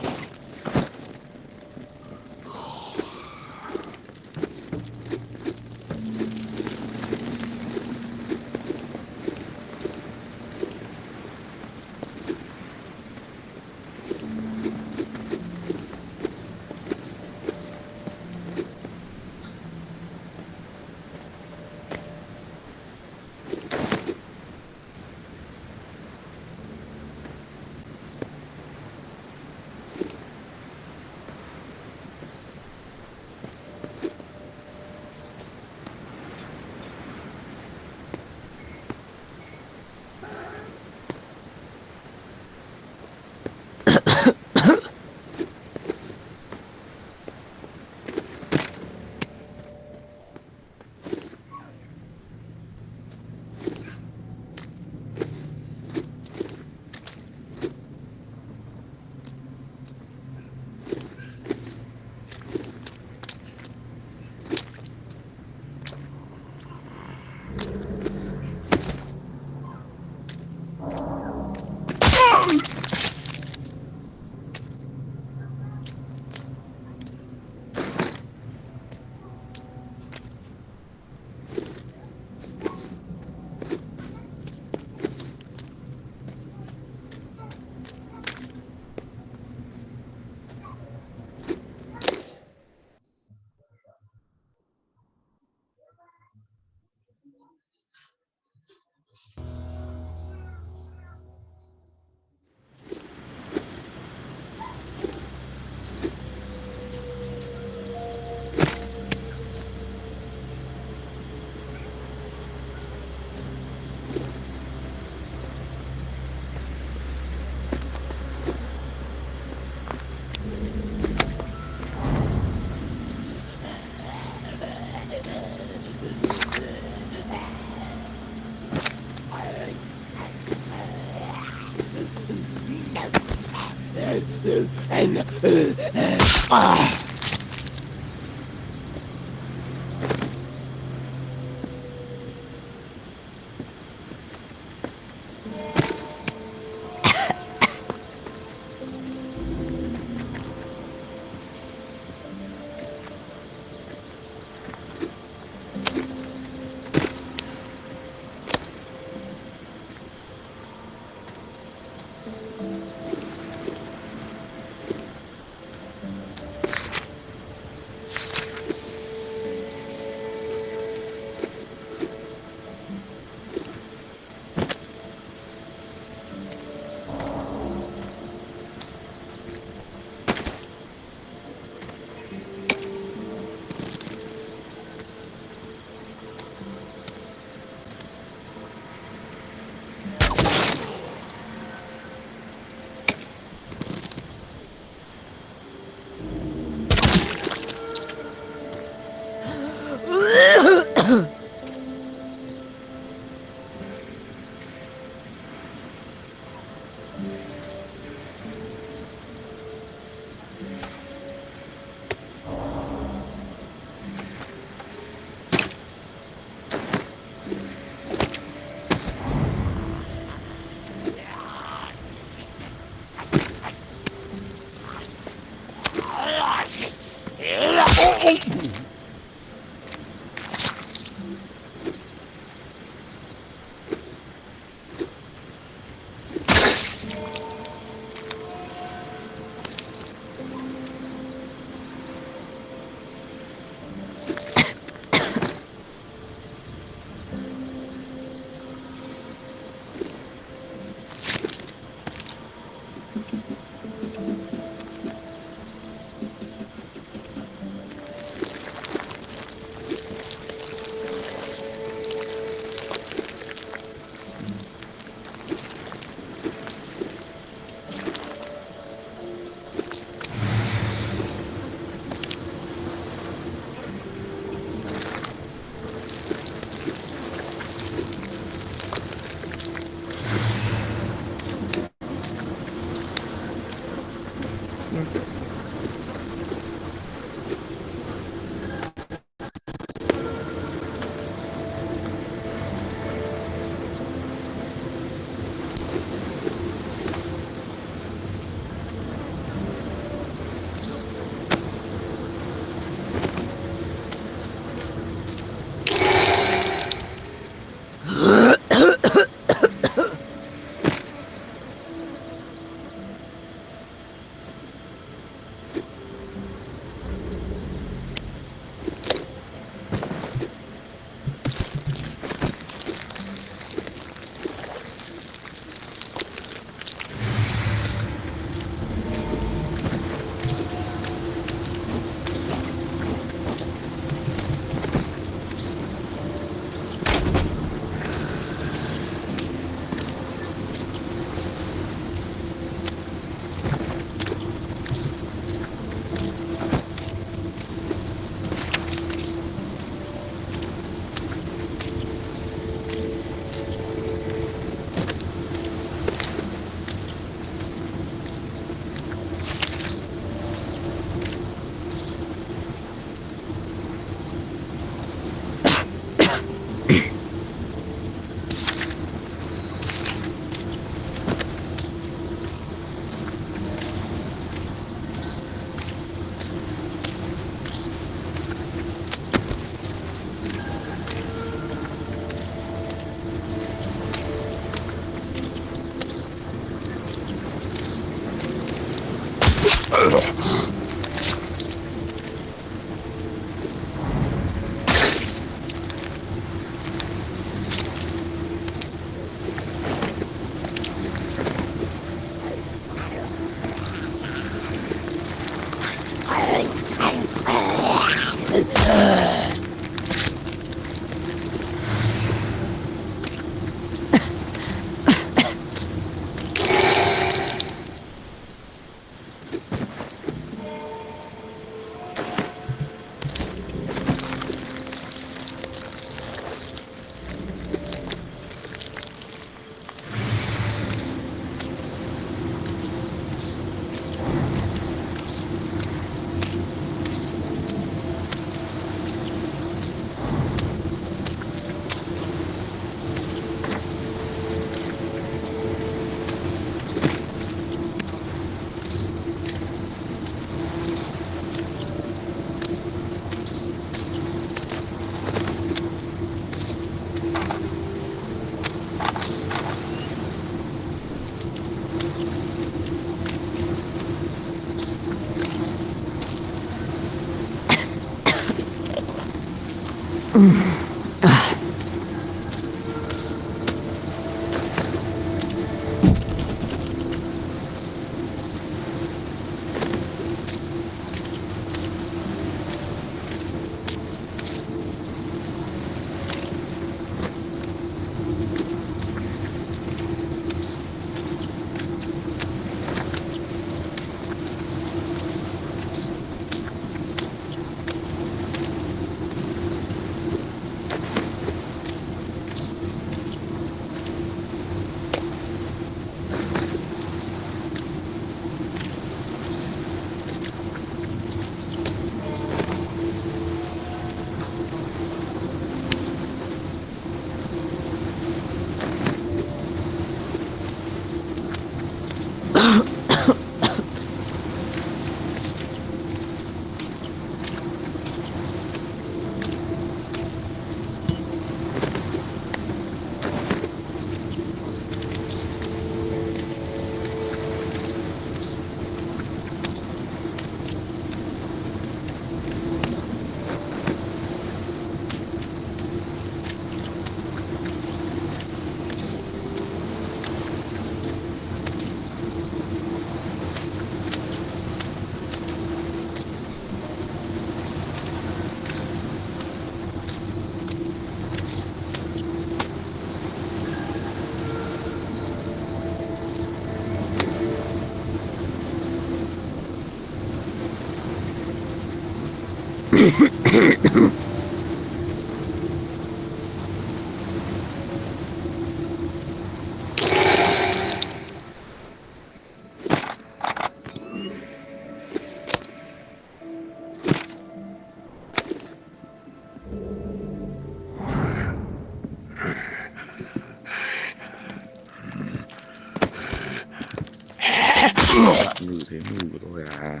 Ngừ thế ngừ của tôi à.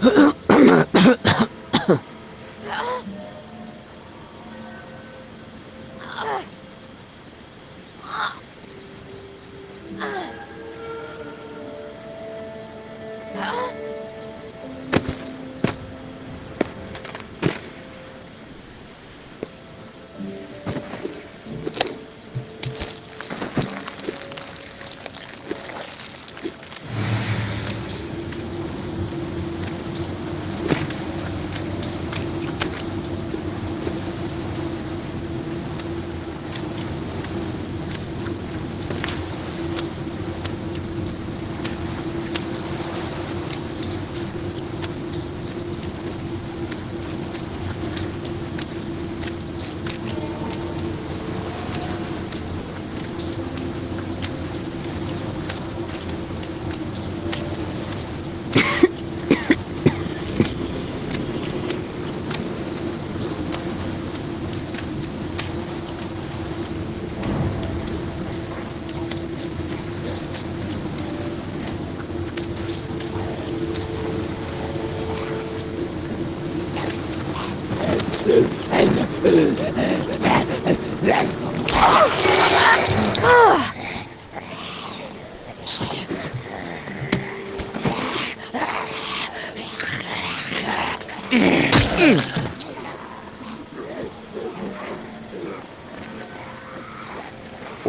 Ôi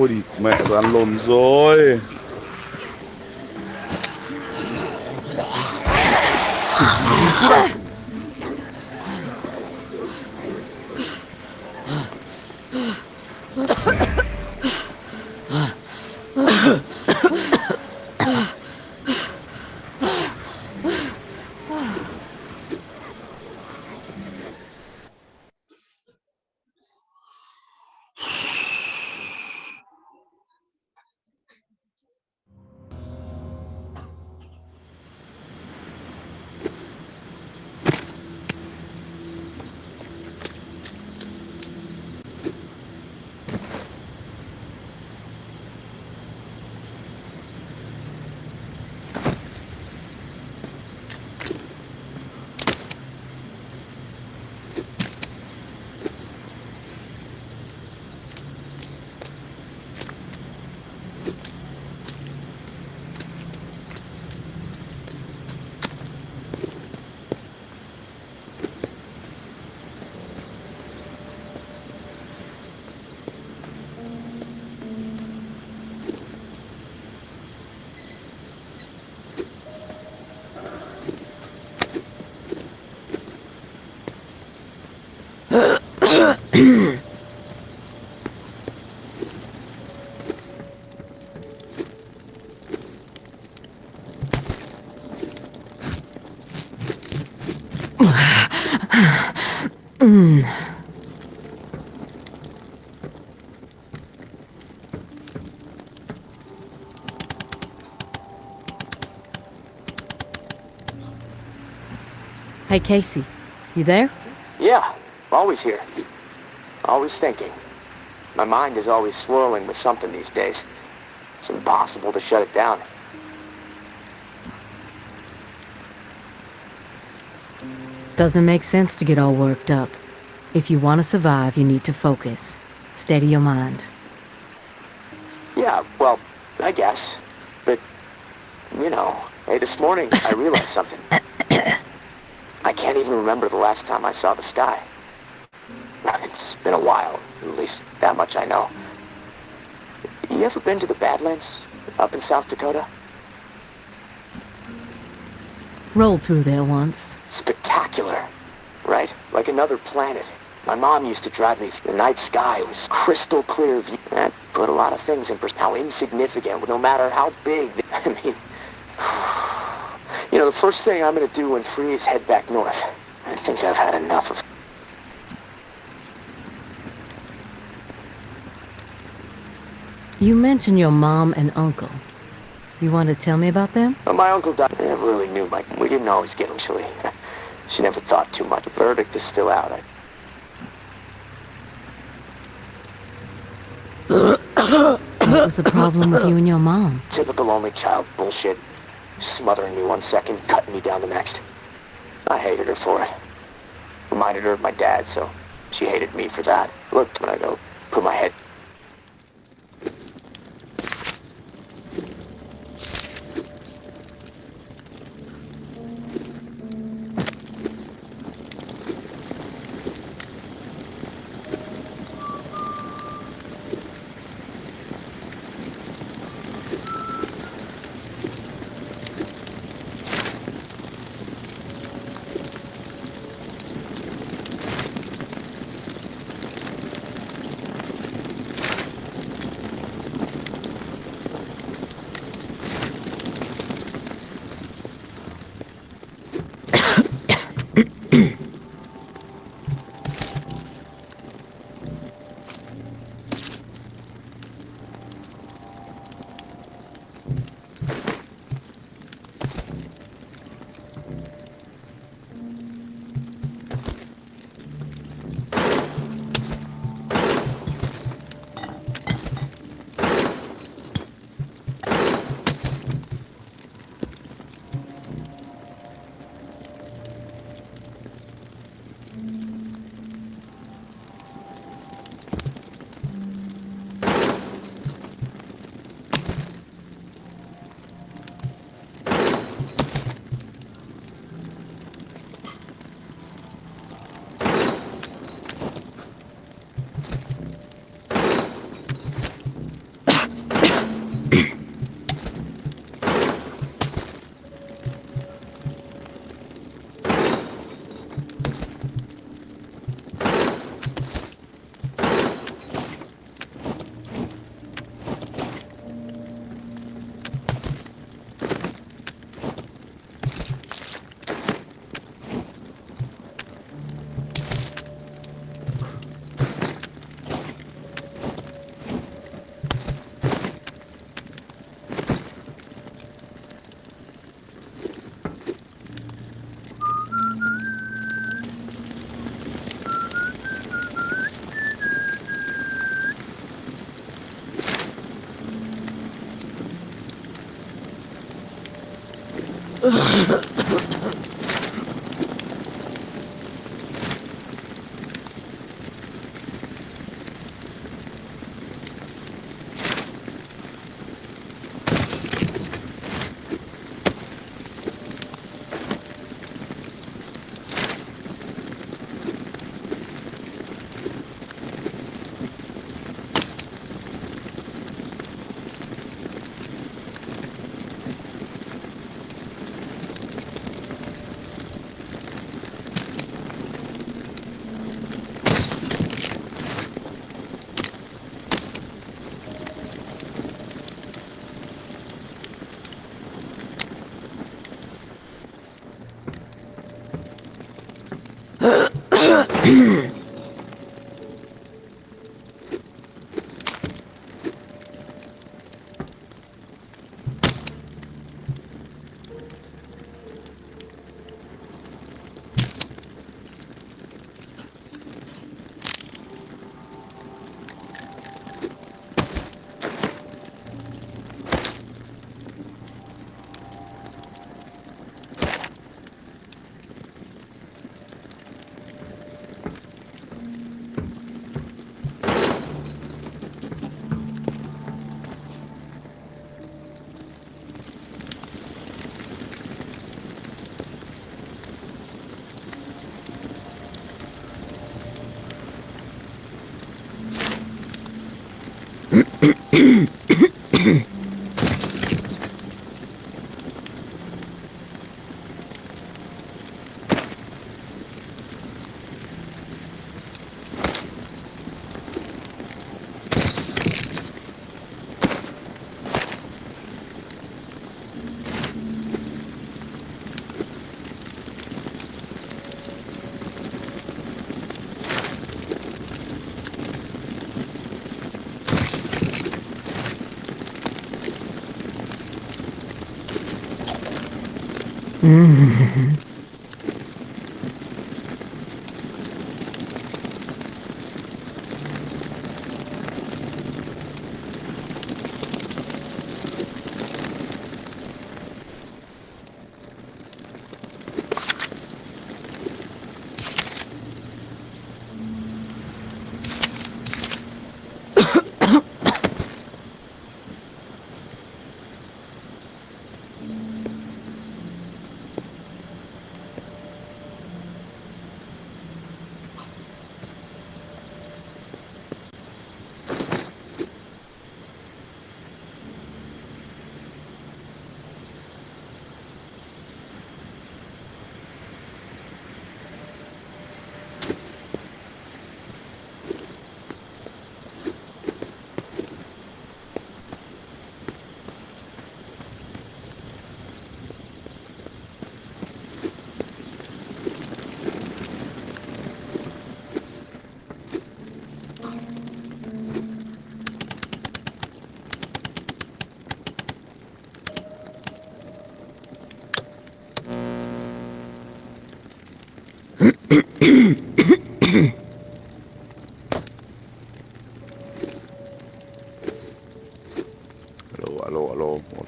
đi mẹ, tôi ăn lồn rồi. Hey, Casey. You there? Yeah, always here. Always thinking. My mind is always swirling with something these days. It's impossible to shut it down. Doesn't make sense to get all worked up. If you want to survive, you need to focus. Steady your mind. Yeah, well, I guess. But, you know, hey, this morning I realized something. I can't even remember the last time I saw the sky. It's been a while, at least that much I know. You ever been to the Badlands, up in South Dakota? Rolled through there once. Spectacular, right? Like another planet. My mom used to drive me through the night sky. It was crystal clear view. That put a lot of things in perspective. How insignificant, no matter how big. I mean, you know, the first thing I'm going to do when free is head back north. I think I've had enough of... You mentioned your mom and uncle. You want to tell me about them? My uncle died. I never really knew Mike. We didn't always get mutually. She never thought too much. The verdict is still out. What was the problem with you and your mom? Typical only child bullshit. Smothering me one second, cutting me down the next. I hated her for it. Reminded her of my dad, so she hated me for that. Look, when I go put my head...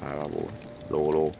2, 3, 4. Lô lô.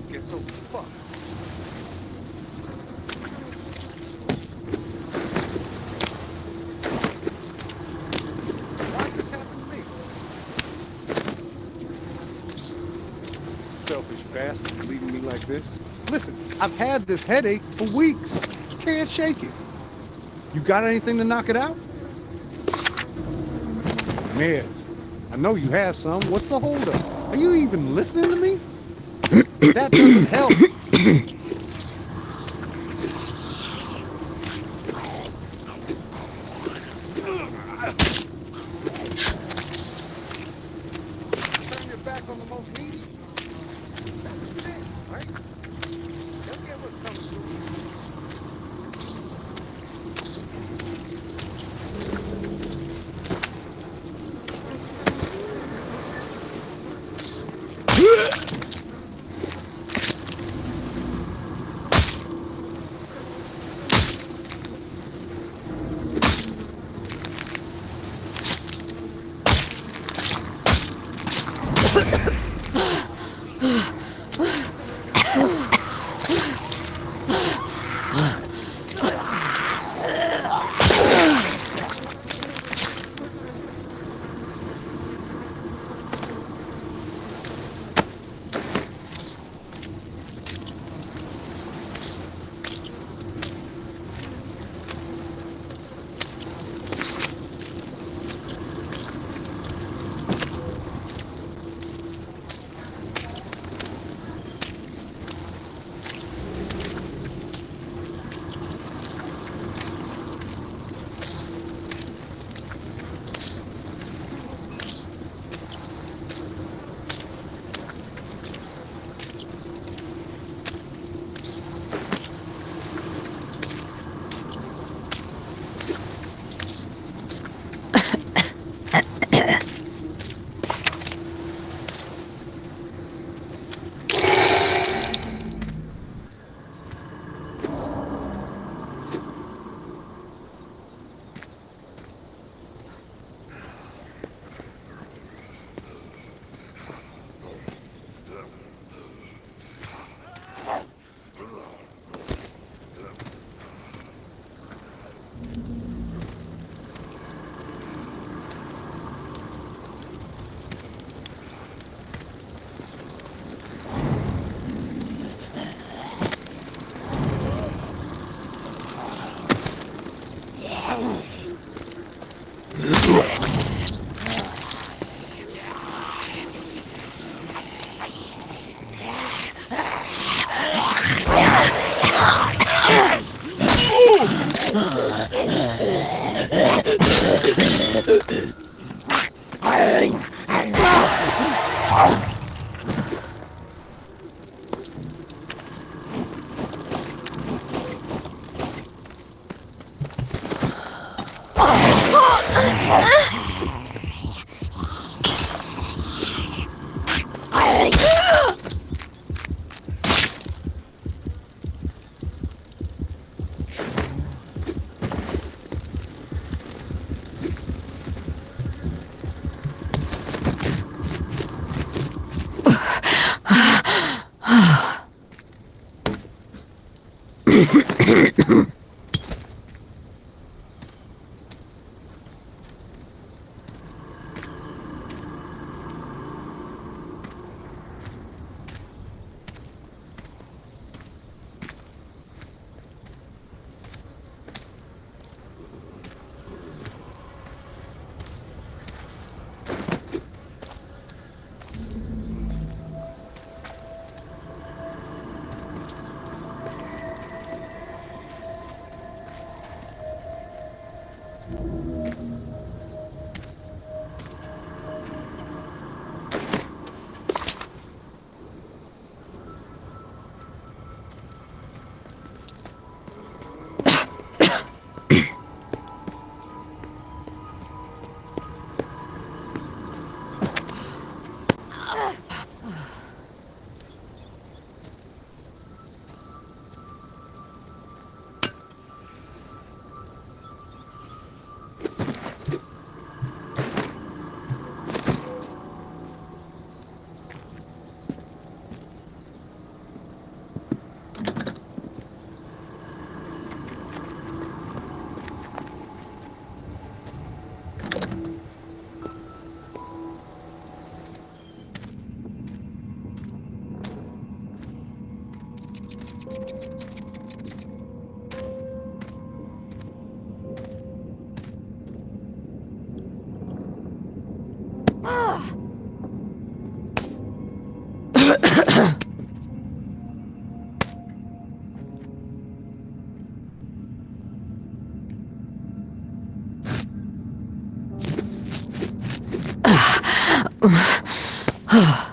Get so fucked. Why did this happen to me? Selfish bastard leaving me like this. Listen, I've had this headache for weeks. Can't shake it. You got anything to knock it out? Meds. I know you have some. What's the holdup? Are you even listening to me? That doesn't help. Turn your back on the most needy. That's a sin, right? They'll get what's coming to you. Ah.